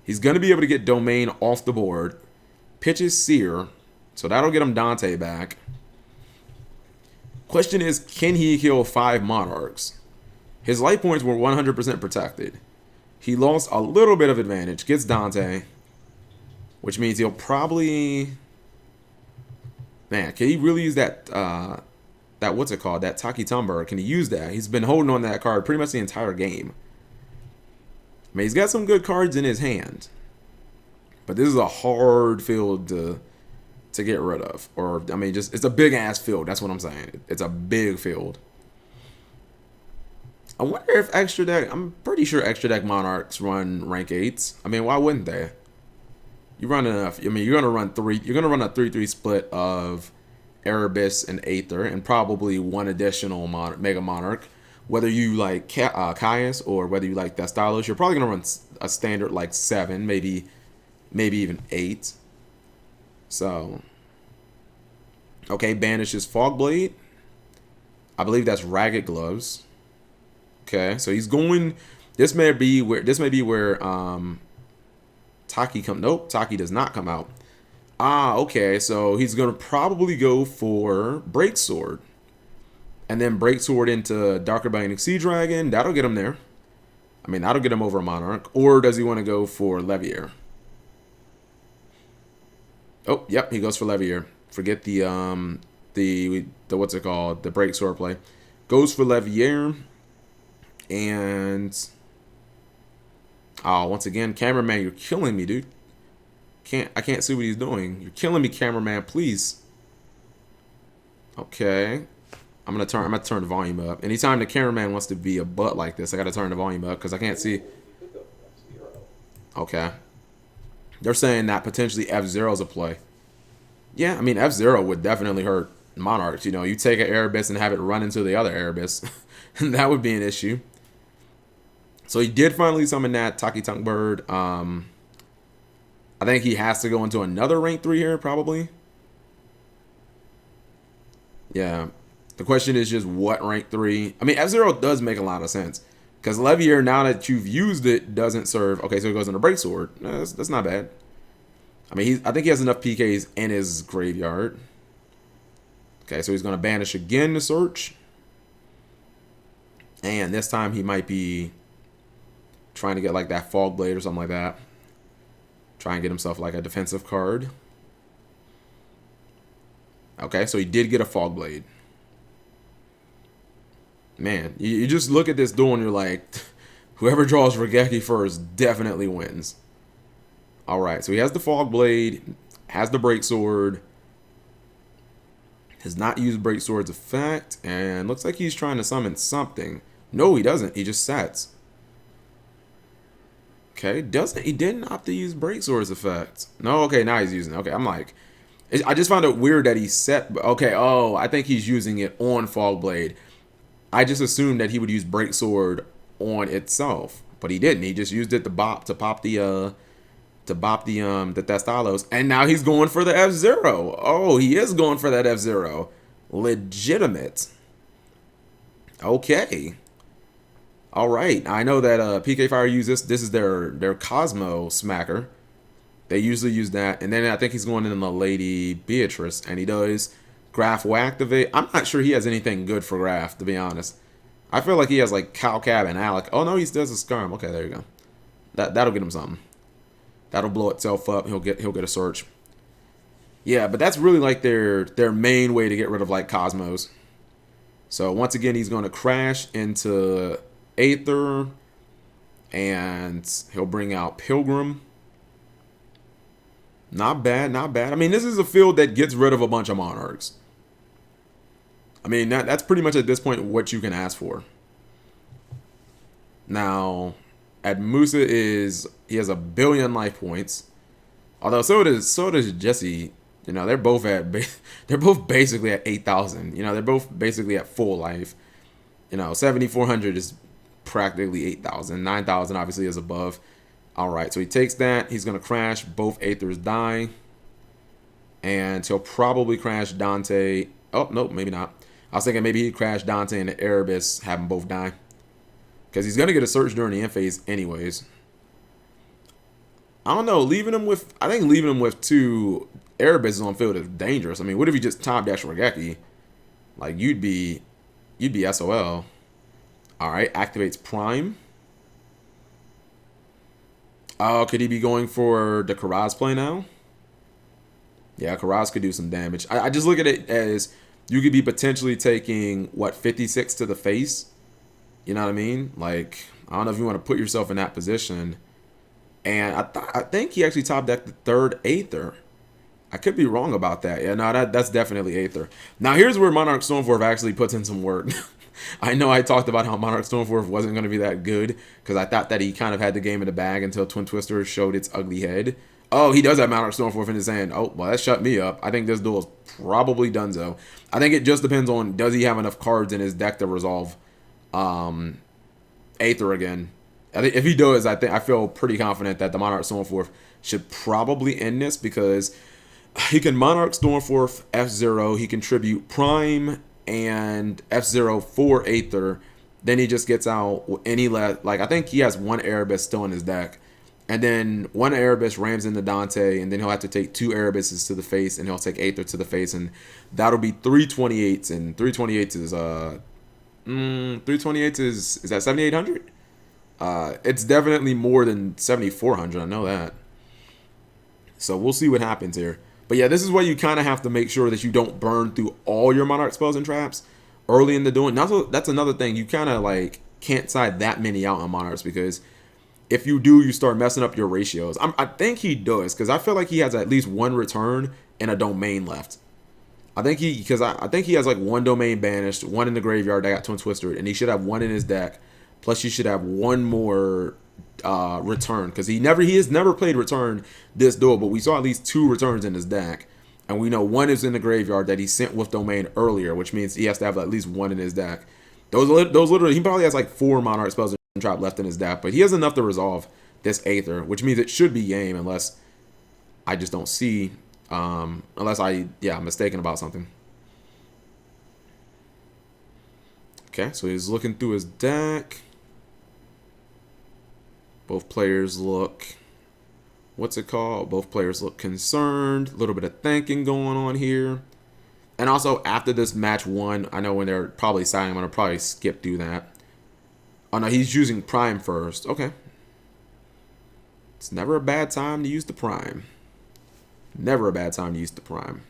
He's going to be able to get Domain off the board. Pitches Seer, so that'll get him Dante back. Question is, can he kill 5 Monarchs? His life points were 100% protected. He lost a little bit of advantage. Gets Dante, which means he'll probably... Man, can he really use that, what's it called? That Taki Tumber. Can he use that? He's been holding on that card pretty much the entire game. I mean, he's got some good cards in his hand. But this is a hard field to get rid of. Or, I mean, just it's a big-ass field. That's what I'm saying. It's a big field. I wonder if Extra Deck... I'm pretty sure Extra Deck Monarchs run rank 8s. I mean, why wouldn't they? You run enough. I mean, you're going to run 3... You're going to run a 3-3 split of Erebus and Aether and probably one additional Mega Monarch. Whether you like Caius or whether you like Thestalos, you're probably going to run a standard like 7, maybe even 8. So, okay, banishes Fog Blade. I believe that's Ragged Gloves. Okay, so he's going. This may be where Taki come. Nope, Taki does not come out. Okay, so he's gonna probably go for Break Sword, and then Break Sword into Darker Binding Sea Dragon. That'll get him there. I mean, that'll get him over a Monarch. Or does he want to go for Levier? Oh, yep, he goes for Levier. Forget the what's it called? The Break Sword play. Goes for Levier. And once again, cameraman, you're killing me, dude. I can't see what he's doing. You're killing me, cameraman, please. Okay. I'm gonna turn the volume up. Anytime the cameraman wants to be a butt like this, I gotta turn the volume up because I can't see. Okay. They're saying that potentially F-Zero's a play. Yeah, I mean, F-Zero would definitely hurt Monarchs. You know, you take an Erebus and have it run into the other Erebus. That would be an issue. So he did finally summon that Taki Tongue Bird. I think he has to go into another rank 3 here, probably. Yeah. The question is just what rank 3. I mean, F-Zero does make a lot of sense. Because Levier, now that you've used it, doesn't serve. Okay, so he goes into Break Sword. No, that's not bad. I mean, I think he has enough PKs in his graveyard. Okay, so he's going to banish again to search. And this time he might be trying to get like that Fog Blade or something like that. Try and get himself like a defensive card. Okay, so he did get a Fog Blade. Man, you just look at this duel and you're like, whoever draws Regeki first definitely wins. Alright, so he has the Fog Blade, has the Break Sword, has not used Break Sword's effect, and looks like he's trying to summon something. No, he doesn't. He just sets. Okay, he didn't opt to use Break Sword's effect. No, okay, now he's using it. Okay, I'm like, I just found it weird that he set, okay, oh, I think he's using it on Fog Blade. I just assumed that he would use Break Sword on itself, but he didn't. He just used it to pop the Thestalos, and now he's going for the F-Zero. Oh, he is going for that F-Zero. Legitimate. Okay. All right. I know that PK Fire uses this is their Cosmo Smacker. They usually use that, and then I think he's going in the Lady Beatrice, and he does Graph will activate. I'm not sure he has anything good for Graph, to be honest. I feel like he has like Cow Cab and Alec. Oh no, he does a Skirm. Okay, there you go. That'll get him something. That'll blow itself up. He'll get a search. Yeah, but that's really like their main way to get rid of like Cosmos. So once again, he's going to crash into Aether, and he'll bring out Pilgrim. Not bad, not bad. I mean, this is a field that gets rid of a bunch of Monarchs. I mean, that's pretty much at this point what you can ask for. Now, at Musa he has 1 billion life points. Although so does Jesse. You know, they're both basically at 8,000. You know, they're both basically at full life. You know, 7,400 is practically 8,000. 9,000 obviously is above. All right, so he takes that. He's going to crash. Both Aethers die. And he'll probably crash Dante. Oh, nope, maybe not. I was thinking maybe he'd crash Dante and the Erebus, have them both die. Because he's going to get a search during the end phase anyways. I don't know. I think leaving him with 2 Erebuses on field is dangerous. I mean, what if you just top dash Regeki? Like, you'd be SOL. All right, activates Prime. Oh, could he be going for the Karaz play now? Yeah, Karaz could do some damage. I just look at it as you could be potentially taking, what, 56 to the face? You know what I mean? Like, I don't know if you want to put yourself in that position. And I think he actually top decked the 3rd Aether. I could be wrong about that. Yeah, no, that's definitely Aether. Now, here's where Monarch Stormforth actually puts in some work. I know I talked about how Monarch Stormforth wasn't going to be that good because I thought that he kind of had the game in the bag until Twin Twister showed its ugly head. Oh, he does have Monarch Stormforth in his hand. Oh, well, that shut me up. I think this duel is probably donezo. I think it just depends on does he have enough cards in his deck to resolve Aether again. I think if he does, I feel pretty confident that the Monarch Stormforth should probably end this because he can Monarch Stormforth F-Zero. He can tribute Prime and F-Zero for Aether. Then he just gets out any like I think he has 1 Erebus still in his deck. And then 1 Erebus rams into Dante, and then he'll have to take 2 Erebuses to the face, and he'll take Aether to the face, and that'll be 328s. And 328s is 328s is that 7,800? It's definitely more than 7,400. I know that. So we'll see what happens here. But yeah, this is where you kind of have to make sure that you don't burn through all your Monarch spells and traps early in the duel. Now, that's another thing. You kind of like can't side that many out on Monarchs because if you do, you start messing up your ratios. I think he does because I feel like he has at least 1 return and a domain left. I think he has like 1 domain banished, 1 in the graveyard that got Twin Twister, and he should have 1 in his deck. Plus, he should have 1 more return because he has never played return this duel, but we saw at least 2 returns in his deck, and we know 1 is in the graveyard that he sent with domain earlier, which means he has to have at least 1 in his deck. Those literally, he probably has like 4 Monarch spells and trap left in his deck, but he has enough to resolve this Aether, which means it should be game unless I just don't see, unless I'm mistaken about something. Okay, so he's looking through his deck. Both players look, what's it called? Both players look concerned. A little bit of thinking going on here. And also, after this match 1, I know when they're probably signing, I'm going to probably skip through that. Oh, no, he's using Prime first. Okay. It's never a bad time to use the Prime. Never a bad time to use the Prime.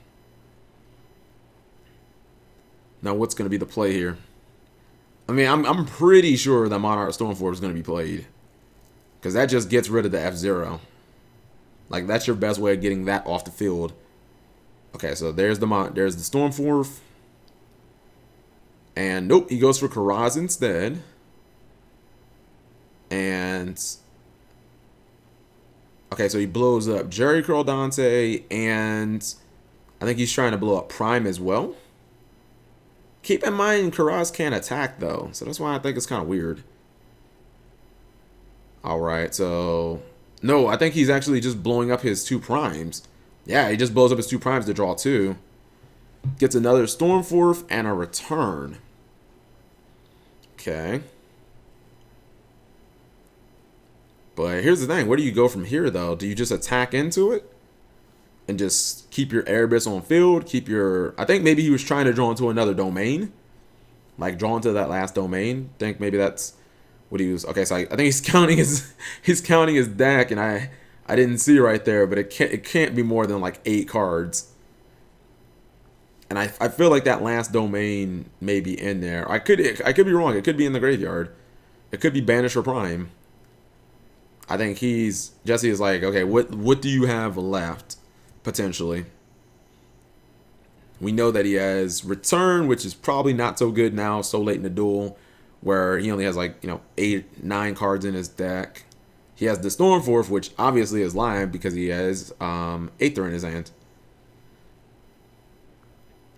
Now, what's going to be the play here? I mean, I'm pretty sure that Monarch Stormforth is going to be played. Because that just gets rid of the F-Zero. Like, that's your best way of getting that off the field. Okay, so there's the Stormforth. And nope, he goes for Karaz instead. And Okay, so he blows up Jerry Curl Dante, and I think he's trying to blow up Prime as well. Keep in mind, Karaz can't attack, though, so that's why I think it's kind of weird. Alright, so... No, I think he's actually just blowing up his 2 primes. Yeah, he just blows up his 2 primes to draw 2. Gets another Stormforth and a return. Okay. But here's the thing. Where do you go from here, though? Do you just attack into it? And just keep your Erebus on field? Keep your... I think maybe he was trying to draw into another domain. Like, draw into that last domain. I think maybe that's what he was... Okay, so I think he's counting his deck, and I didn't see right there, but it can't be more than, like, 8 cards. And I feel like that last domain may be in there. I could be wrong. It could be in the graveyard. It could be Banish or Prime. I think Jesse is like, okay, what do you have left, potentially? We know that he has Return, which is probably not so good now, so late in the duel, where he only has like, 8, 9 cards in his deck. He has the Stormforth, which obviously is lying because he has Aether in his hand.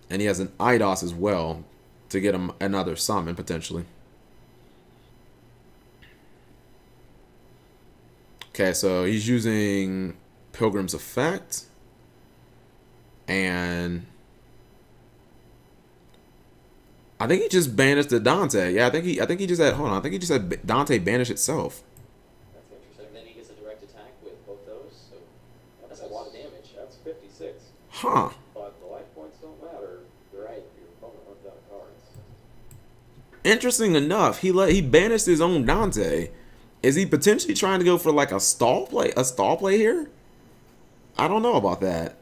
And he has an Eidos as well to get him another summon, potentially. Okay, so he's using Pilgrim's Effect. And I think he just banished the Dante. Yeah, I think he just had, hold on, I think he just had Dante banish itself. That's interesting. Then he gets a direct attack with both those. So that's a lot of damage. That's 56. Huh. But the life points don't matter. You're right. Your opponent runs out of cards. Interesting enough, he banished his own Dante. Is he potentially trying to go for like a stall play here? I don't know about that.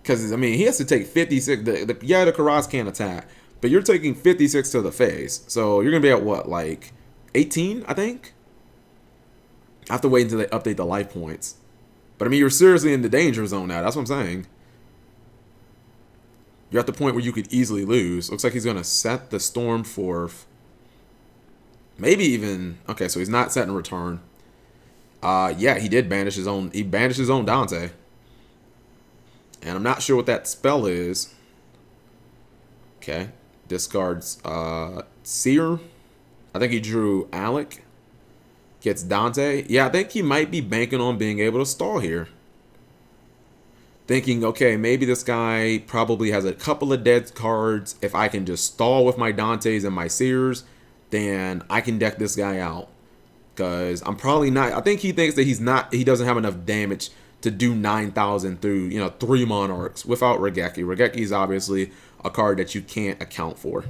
Because, I mean, he has to take 56. The Karaz can't attack. But you're taking 56 to the face. So you're going to be at what, like 18, I think? I have to wait until they update the life points. But, I mean, you're seriously in the danger zone now. That's what I'm saying. You're at the point where you could easily lose. Looks like he's going to set the Stormforth. Maybe even... Okay, so he's not setting Return. Yeah, he did banish his own... He banished his own Dante. And I'm not sure what that spell is. Okay. Discards Seer. I think he drew Alec. Gets Dante. Yeah, I think he might be banking on being able to stall here. Thinking, okay, maybe this guy probably has a couple of dead cards. If I can just stall with my Dantes and my Seers, then I can deck this guy out. Because I'm probably not... I think he thinks that he doesn't have enough damage to do 9,000 through, 3 Monarchs without Regeki. Regeki is obviously a card that you can't account for.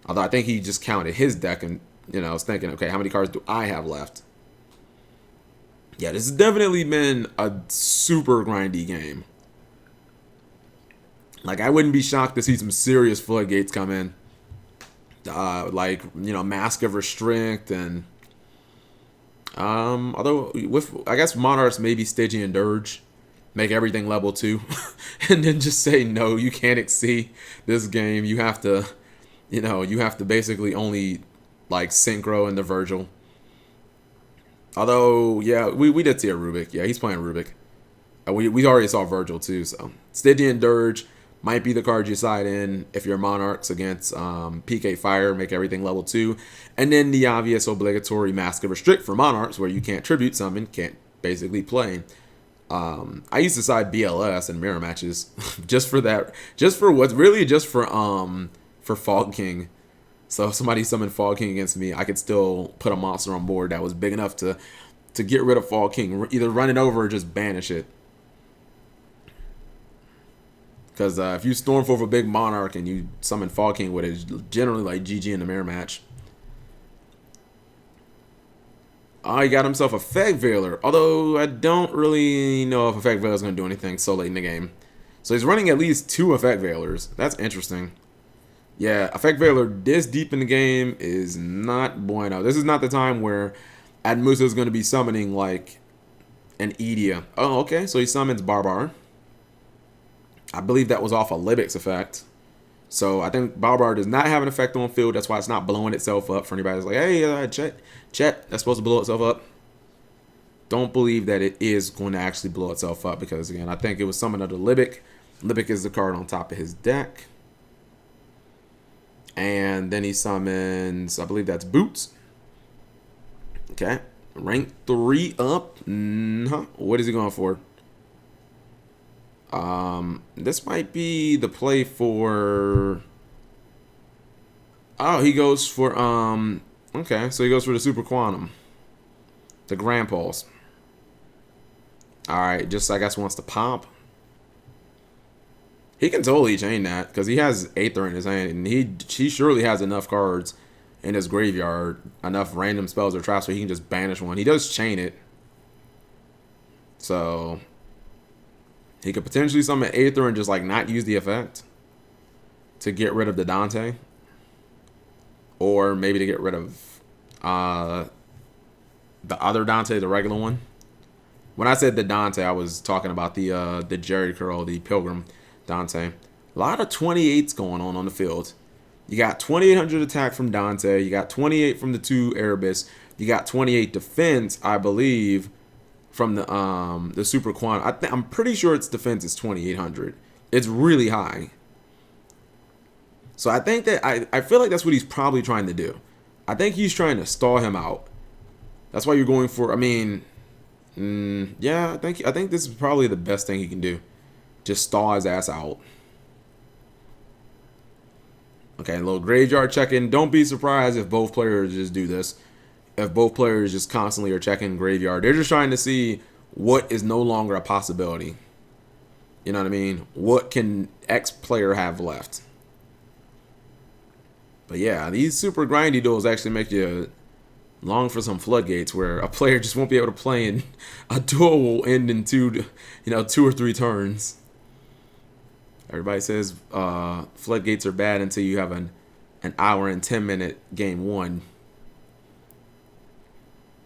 Although I think he just counted his deck and, was thinking, okay, how many cards do I have left? Yeah, this has definitely been a super grindy game. Like, I wouldn't be shocked to see some serious floodgates come in. Mask of Restrict and... although I guess Monarchs maybe Stygian Dirge, make everything level 2, and then just say no, you can't exceed this game. You have to, basically only like synchro into Virgil. Although, yeah, we did see a Rubik. Yeah, he's playing Rubik. We already saw Virgil too. So Stygian Dirge might be the card you side in if you're Monarchs against PK Fire, make everything level 2. And then the obvious obligatory Mask of Restrict for Monarchs, where you can't tribute summon, can't basically play. I used to side BLS in mirror matches just for that, just for Fog King. So if somebody summoned Fog King against me, I could still put a monster on board that was big enough to get rid of Fog King, either run it over or just banish it. Because if you storm for a big Monarch and you summon Fog King with it, it's generally like GG in the mirror match. He got himself Effect Veiler. Although I don't really know if Effect Veiler is going to do anything so late in the game. So he's running at least 2 Effect Veilers. That's interesting. Yeah, Effect Veiler this deep in the game is not bueno. This is not the time where Admusa is going to be summoning like an Edia. Oh, okay. So he summons Barbar. I believe that was off a Libix effect. So I think Barbar does not have an effect on field. That's why it's not blowing itself up for anybody that's like, hey, Chet, that's supposed to blow itself up. don't believe that it is going to actually blow itself up because, again, I think it was summoned under Libic. Libic is the card on top of his deck. And then he summons, I believe that's Boots. Okay. Rank 3 up. What is he going for? This might be the play for... Oh, he goes for, okay, so he goes for the Super Quantum. The Grand Pulse. Alright, just, I guess, wants to pop. He can totally chain that, because he has Aether in his hand, and he surely has enough cards in his graveyard, enough random spells or traps where he can just banish one. He does chain it. So, he could potentially summon Aether and just, like, not use the effect to get rid of the Dante. Or maybe to get rid of the other Dante, the regular one. When I said the Dante, I was talking about the Jerry Curl, the Pilgrim Dante. A lot of 28s going on the field. You got 2800 attack from Dante. You got 28 from the 2 Erebus. You got 28 defense, I believe, from the Super Quantum. I'm pretty sure its defense is 2800. It's really high. So I think that I feel like that's what he's probably trying to do. I think he's trying to stall him out. That's why you're going for. I mean, yeah. I think this is probably the best thing he can do. Just stall his ass out. Okay, a little graveyard check-in. Don't be surprised if both players just do this. If both players just constantly are checking graveyard, they're just trying to see what is no longer a possibility. You know what I mean? What can X player have left? But yeah, these super grindy duels actually make you long for some floodgates where a player just won't be able to play and a duel will end in 2 or 3 turns. Everybody says floodgates are bad until you have an hour and 10-minute game 1.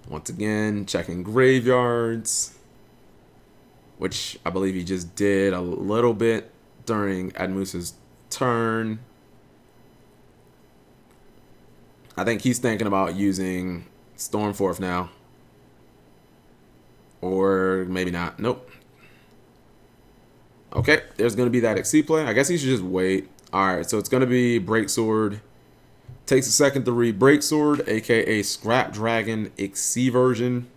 Once again, checking graveyards, which I believe he just did a little bit during Admusa's turn. I think he's thinking about using Stormforth now. Or maybe not. Nope. Okay, there's going to be that XC play. I guess he should just wait. Alright, so it's going to be Breaksword. Takes a second to read Breaksword, aka Scrap Dragon XC version.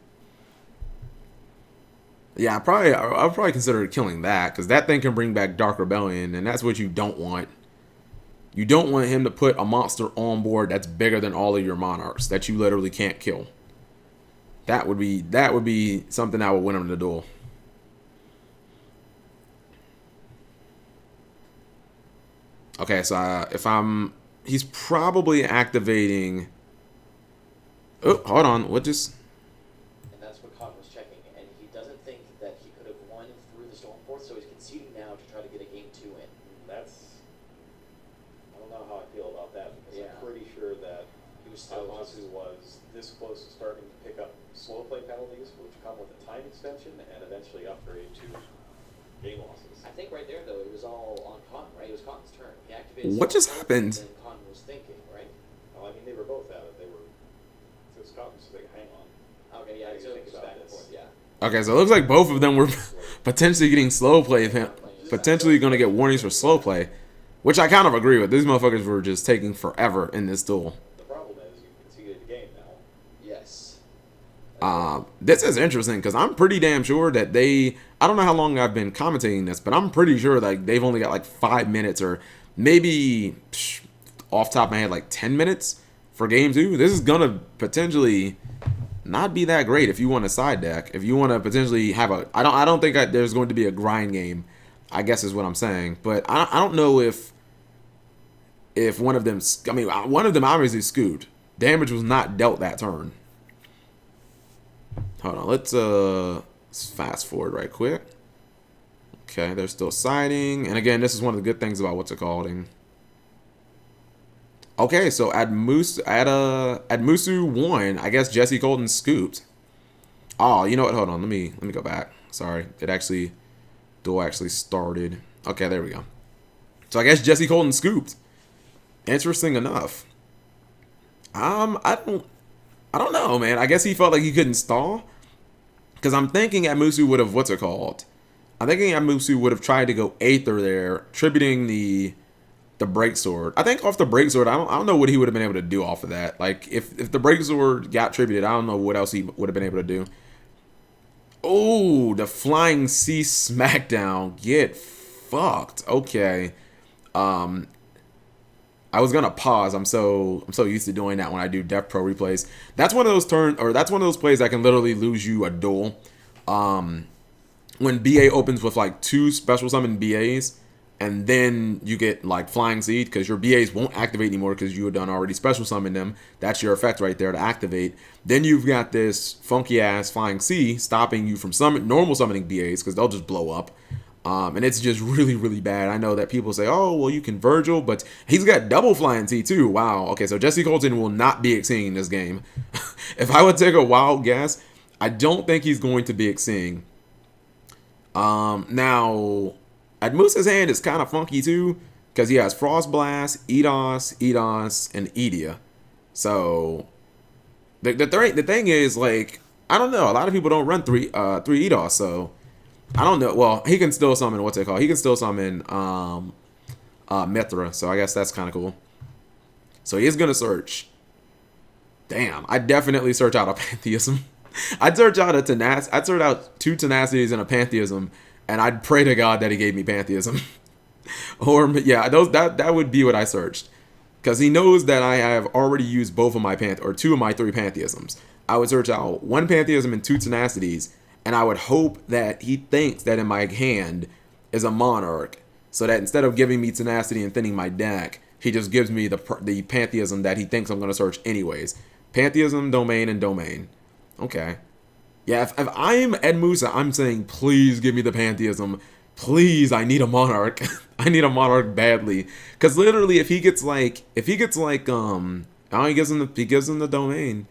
Yeah, I'll probably consider killing that, because that thing can bring back Dark Rebellion, and that's what you don't want. You don't want him to put a monster on board that's bigger than all of your Monarchs that you literally can't kill. That would be something that would win him the duel. Okay, so he's probably activating. Oh, hold on. What just? And that's what Con was checking, and he doesn't think that he could have won through the Stormforth, so he's conceding now to try to get a game 2 in. I don't know how I feel about that, because I'm pretty sure that He was still Alonso was this close to starting to pick up slow play penalties, which come with a time extension and eventually upgrade to game losses. I think right there, though, it was all on Con, right? It was Con's turn. He activated. What just Stormforth, happened? And then Con was thinking, right? Well, I mean, they were both at it. They were. It was Scott, so they hang on. Okay, yeah. What do you So think it was about back and this? forth, yeah. Okay, so it looks like both of them were potentially getting slow play. Potentially going to get warnings for slow play, which I kind of agree with. These motherfuckers were just taking forever in this duel. The problem is you conceded the game now. Yes. This is interesting because I'm pretty damn sure that I don't know how long I've been commentating this, but I'm pretty sure that they've only got like 5 minutes or maybe off top of my head like 10 minutes for game 2. This is gonna potentially not be that great if you want a side deck. If you want to potentially have I don't think there's going to be a grind game, I guess is what I'm saying. But I don't know if one of them, I mean, one of them obviously scooped. Damage was not dealt that turn. Hold on, let's fast forward right quick. Okay, they're still siding. And again, this is one of the good things about what's it called. Okay, so Admusu won. I guess Jesse Colton scooped. Oh, you know what? Hold on, let me go back. Sorry, duel actually started. Okay, there we go. So I guess Jesse Colton scooped. Interesting enough. I don't know, man. I guess he felt like he couldn't stall. Because I'm thinking Amusu would have, what's it called? I'm thinking Amusu would have tried to go Aether there, tributing the break sword. I think off the break sword, I don't know what he would have been able to do off of that. Like if the break sword got tributed, I don't know what else he would have been able to do. Oh, the flying C smackdown. Get fucked. Okay. I was gonna pause. I'm so used to doing that when I do Devpro replays. That's one of those that's one of those plays that can literally lose you a duel. When BA opens with like 2 special summon BAs, and then you get like Flying Seed because your BAs won't activate anymore because you had done already special summon them. That's your effect right there to activate. Then you've got this funky ass Flying C stopping you from normal summoning BAs because they'll just blow up. And it's just really, really bad. I know that people say, oh, well, you can Virgil, but he's got double Flying C too. Wow. Okay, so Jesse Colton will not be Xing this game. If I would take a wild guess, I don't think he's going to be Xing. Now, Admusa's hand is kind of funky too, because he has Frost Blast, Eidos, and Edia. So, the thing is, like, I don't know. A lot of people don't run three Eidos, so I don't know. Well, he can still summon, what's it called? He can still summon Mithra, so I guess that's kind of cool. So he is going to search. Damn, I definitely search out a Pantheism. I'd search out I'd search out 2 Tenacities and a Pantheism, and I'd pray to God that he gave me Pantheism. Or, yeah, that would be what I searched. Because he knows that I have already used both of my 2 of my 3 Pantheisms. I would search out 1 Pantheism and 2 Tenacities, and I would hope that he thinks that in my hand is a Monarch, so that instead of giving me Tenacity and thinning my deck, he just gives me the Pantheism that he thinks I'm going to search anyways. Pantheism, Domain, and Domain. Okay. Yeah, if I'm Ed Musa, I'm saying, please give me the Pantheism. Please, I need a Monarch. I need a Monarch badly. Because literally, if he gets like, he gives him the Domain.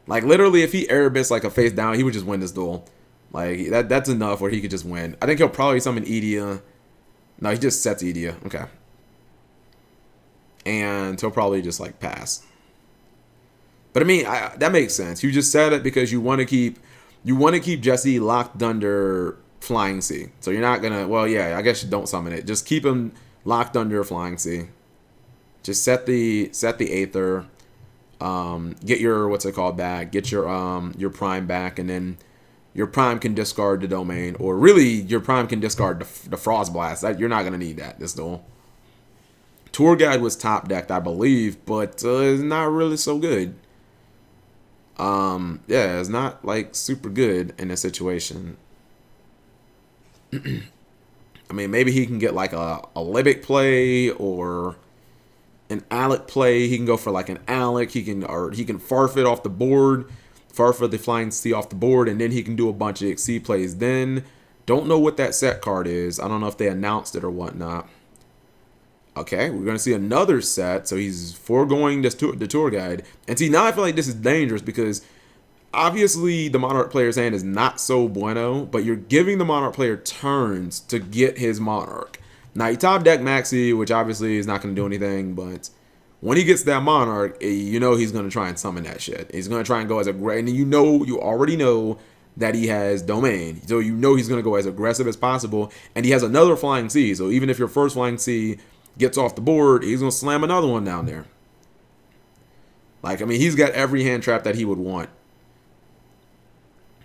Like, literally, if he Erebus like a face down, he would just win this duel. Like, that's enough where he could just win. I think he'll probably summon Edia. No, he just sets Edia. Okay. And he'll probably just, like, pass. But, I mean, that makes sense. You just said it because you want to keep Jesse locked under Flying C. So you're not going to, well, yeah, I guess you don't summon it. Just keep him locked under Flying C. Just set the Aether. Get your, what's it called, back. Get your Prime back, and then your Prime can discard the Domain, or really your Prime can discard the Frost Blast. You're not going to need that this duel. Tour Guide was top decked, I believe, but it's not really so good. Yeah, it's not like super good in this situation. I mean, maybe he can get like a Libic play or an Alec play. He can go for like an Alec. He can Farfet off the board. Farfet the Flying C off the board, and then he can do a bunch of XC plays. Then, don't know what that set card is. I don't know if they announced it or whatnot. Okay, we're going to see another set. So he's foregoing the tour guide. And see, now I feel like this is dangerous because obviously the Monarch player's hand is not so bueno, but you're giving the Monarch player turns to get his Monarch. Now, you top deck Maxi, which obviously is not going to do anything, but when he gets that Monarch, you know he's going to try and summon that shit. He's going to try and go as aggressive. And you already know that he has Domain. So you know he's going to go as aggressive as possible. And he has another Flying C. So even if your first Flying C gets off the board, he's going to slam another one down there. Like, I mean, he's got every hand trap that he would want.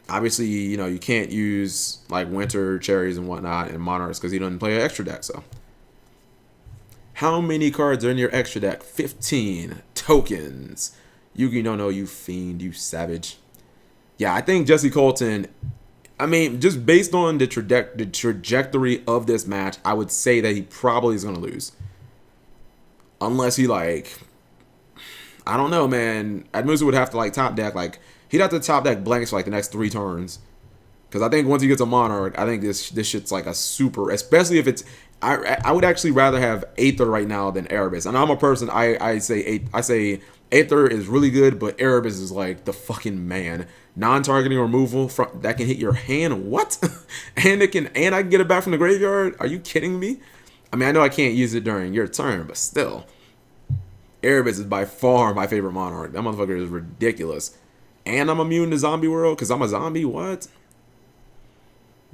Obviously, you know, you can't use, like, Winter, Cherries, and whatnot in Monarchs because he doesn't play an extra deck, so. How many cards are in your extra deck? 15 tokens. Yugi, no, you fiend, you savage. Yeah, I think Jesse Colton, I mean, just based on the trajectory of this match, I would say that he probably is going to lose. Unless he, like, I don't know, man. Admusa would have to, like, top deck, like, he'd have to top deck blanks for, like, the next 3 turns. Because I think once he gets a Monarch, I think this shit's, like, a super, especially if it's, I would actually rather have Aether right now than Erebus. And I'm a person, I say Aether is really good, but Erebus is, like, the fucking man. Non-targeting removal that can hit your hand. What? and I can get it back from the graveyard? Are you kidding me? I mean, I know I can't use it during your turn, but still. Erebus is by far my favorite Monarch. That motherfucker is ridiculous. And I'm immune to Zombie World because I'm a zombie? What?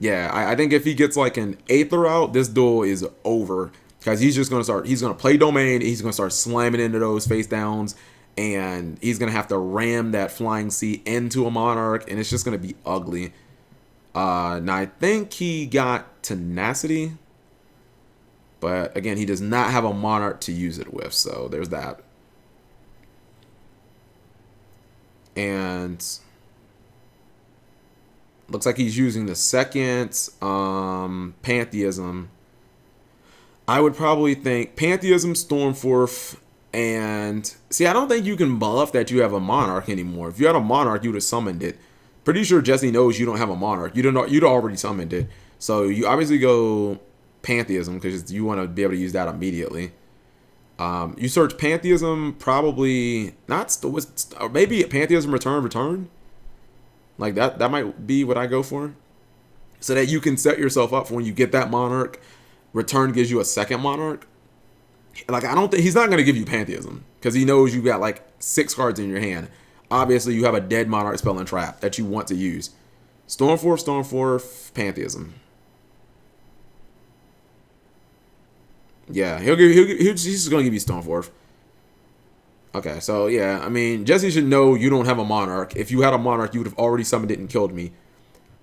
Yeah, I think if he gets like an Aether out, this duel is over. Because he's just going to start, he's going to play Domain, he's going to start slamming into those face downs, and he's going to have to ram that Flying Sea into a Monarch, and it's just going to be ugly. Now, I think he got Tenacity, but again, he does not have a Monarch to use it with, so there's that. And looks like he's using the second Pantheism. I would probably think Pantheism, Stormforth, and see, I don't think you can bluff that you have a Monarch anymore. If you had a Monarch, you would have summoned it. Pretty sure Jesse knows you don't have a Monarch. You'd already summoned it. So you obviously go Pantheism because you want to be able to use that immediately. You search Pantheism, probably not. Or maybe Pantheism return. Like that might be what I go for, so that you can set yourself up for when you get that Monarch. Return gives you a second Monarch. Like, I don't think he's not going to give you Pantheism because he knows you got like 6 cards in your hand. Obviously, you have a dead Monarch spell and trap that you want to use. Stormforth, Pantheism. Yeah, he's just going to give you Stormforth. Okay, so yeah, I mean, Jesse should know you don't have a Monarch. If you had a Monarch, you would have already summoned it and killed me.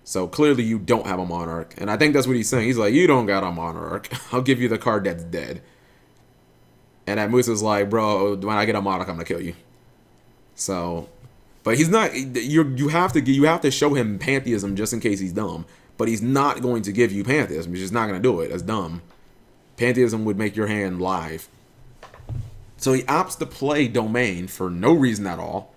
So clearly you don't have a Monarch. And I think that's what he's saying. He's like, you don't got a Monarch. I'll give you the card that's dead. And that Moose is like, bro, when I get a Monarch, I'm going to kill you. So, but he's not, you have to show him Pantheism just in case he's dumb. But he's not going to give you Pantheism. He's just not going to do it. That's dumb. Pantheism would make your hand live. So he opts to play Domain for no reason at all.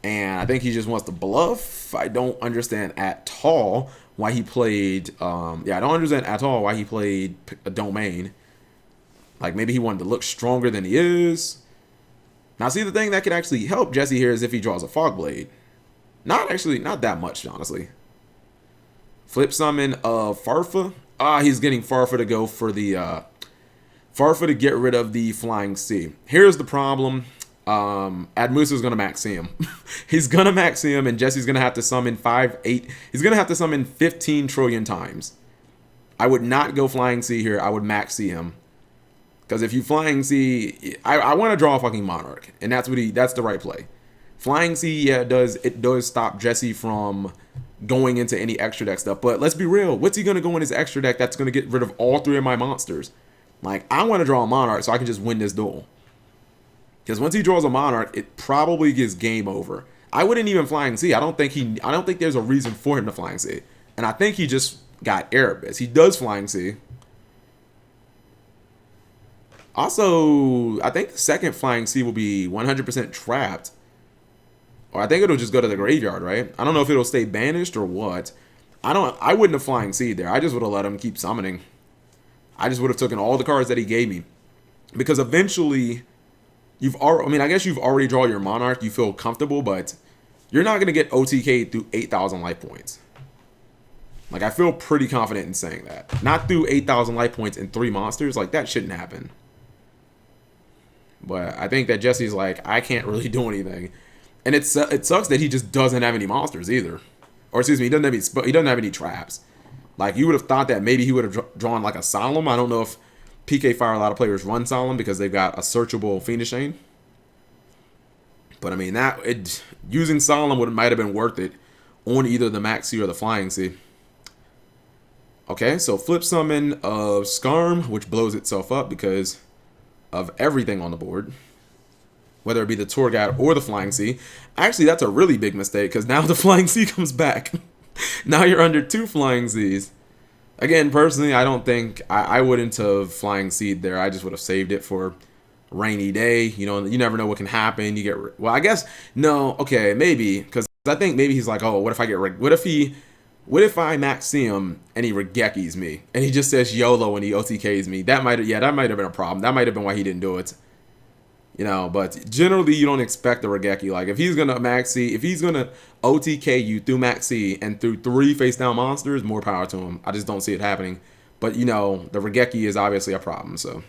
And I think he just wants to bluff. I don't understand at all why he played. I don't understand at all why he played a Domain. Like, maybe he wanted to look stronger than he is. Now, see, the thing that could actually help Jesse here is if he draws a Fog Blade. Not that much, honestly. Flip summon of Farfa. He's getting Farfa to go for the Farfa to get rid of the Flying Sea. Here's the problem. Admusa is gonna maxi him. He's gonna maxi him, and Jesse's gonna have to summon 8. He's gonna have to summon 15 trillion times. I would not go Flying Sea here. I would maxi him, because if you Flying Sea, I want to draw a fucking Monarch, and that's the right play. Flying Sea, yeah, it does stop Jesse from going into any extra deck stuff. But let's be real, what's he gonna go in his extra deck that's gonna get rid of all 3 of my monsters? Like, I want to draw a Monarch so I can just win this duel. Because once he draws a Monarch, it probably gets game over. I wouldn't even Flying Sea. I don't think there's a reason for him to Flying Sea. And I think he just got Erebus. He does Flying Sea. Also, I think the second Flying Sea will be 100% trapped. Or I think it'll just go to the graveyard, right? I don't know if it'll stay banished or what. I wouldn't have Flying Sea there. I just would have let him keep summoning. I just would have taken all the cards that he gave me. Because eventually, I guess you've already drawn your Monarch. You feel comfortable, but you're not going to get OTK through 8,000 life points. Like, I feel pretty confident in saying that. Not through 8,000 life points and 3 monsters. Like, that shouldn't happen. But I think that Jesse's like, I can't really do anything. And it sucks that he just doesn't have any monsters either. Or excuse me, he doesn't have any traps. Like, you would have thought that maybe he would have drawn like a Solemn. I don't know if PK Fire, a lot of players run Solemn because they've got a searchable Fiendish Chain. But I mean, using Solemn might have been worth it on either the Maxi or the Flying Sea. Okay, so flip summon of Skarm, which blows itself up because of everything on the board. Whether it be the Torgat or the Flying Sea. Actually, that's a really big mistake because now the Flying Sea comes back. Now you're under 2 Flying Seas. Again, personally, I don't think I wouldn't have Flying Seed there. I just would have saved it for rainy day. You know, you never know what can happen. I guess no. Okay, maybe because I think maybe he's like, oh, what if I max him and he Regekis me and he just says YOLO and he OTKs me? That might have been a problem. That might have been why he didn't do it. You know, but generally you don't expect the Regeki. Like, if he's gonna Maxi, if he's gonna OTK you through Maxi and through 3 face down monsters, more power to him. I just don't see it happening. But you know, the Regeki is obviously a problem. So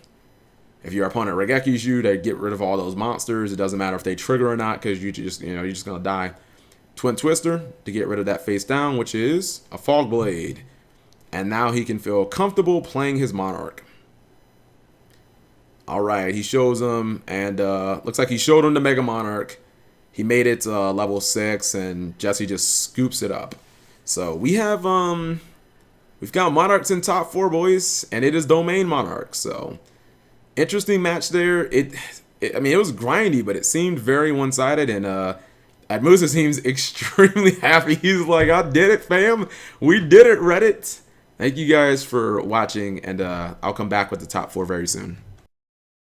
if your opponent Regekis you, they get rid of all those monsters. It doesn't matter if they trigger or not because you're just gonna die. Twin Twister to get rid of that face down, which is a Fog Blade. And now he can feel comfortable playing his Monarch. All right, he shows him, and looks like he showed him the Mega Monarch. He made it level 6, and Jesse just scoops it up. So we have we've got Monarchs in top 4, boys, and it is Domain Monarchs. So interesting match there. I mean, it was grindy, but it seemed very one-sided, and Admusa seems extremely happy. He's like, I did it, fam. We did it, Reddit. Thank you guys for watching, and I'll come back with the top 4 very soon.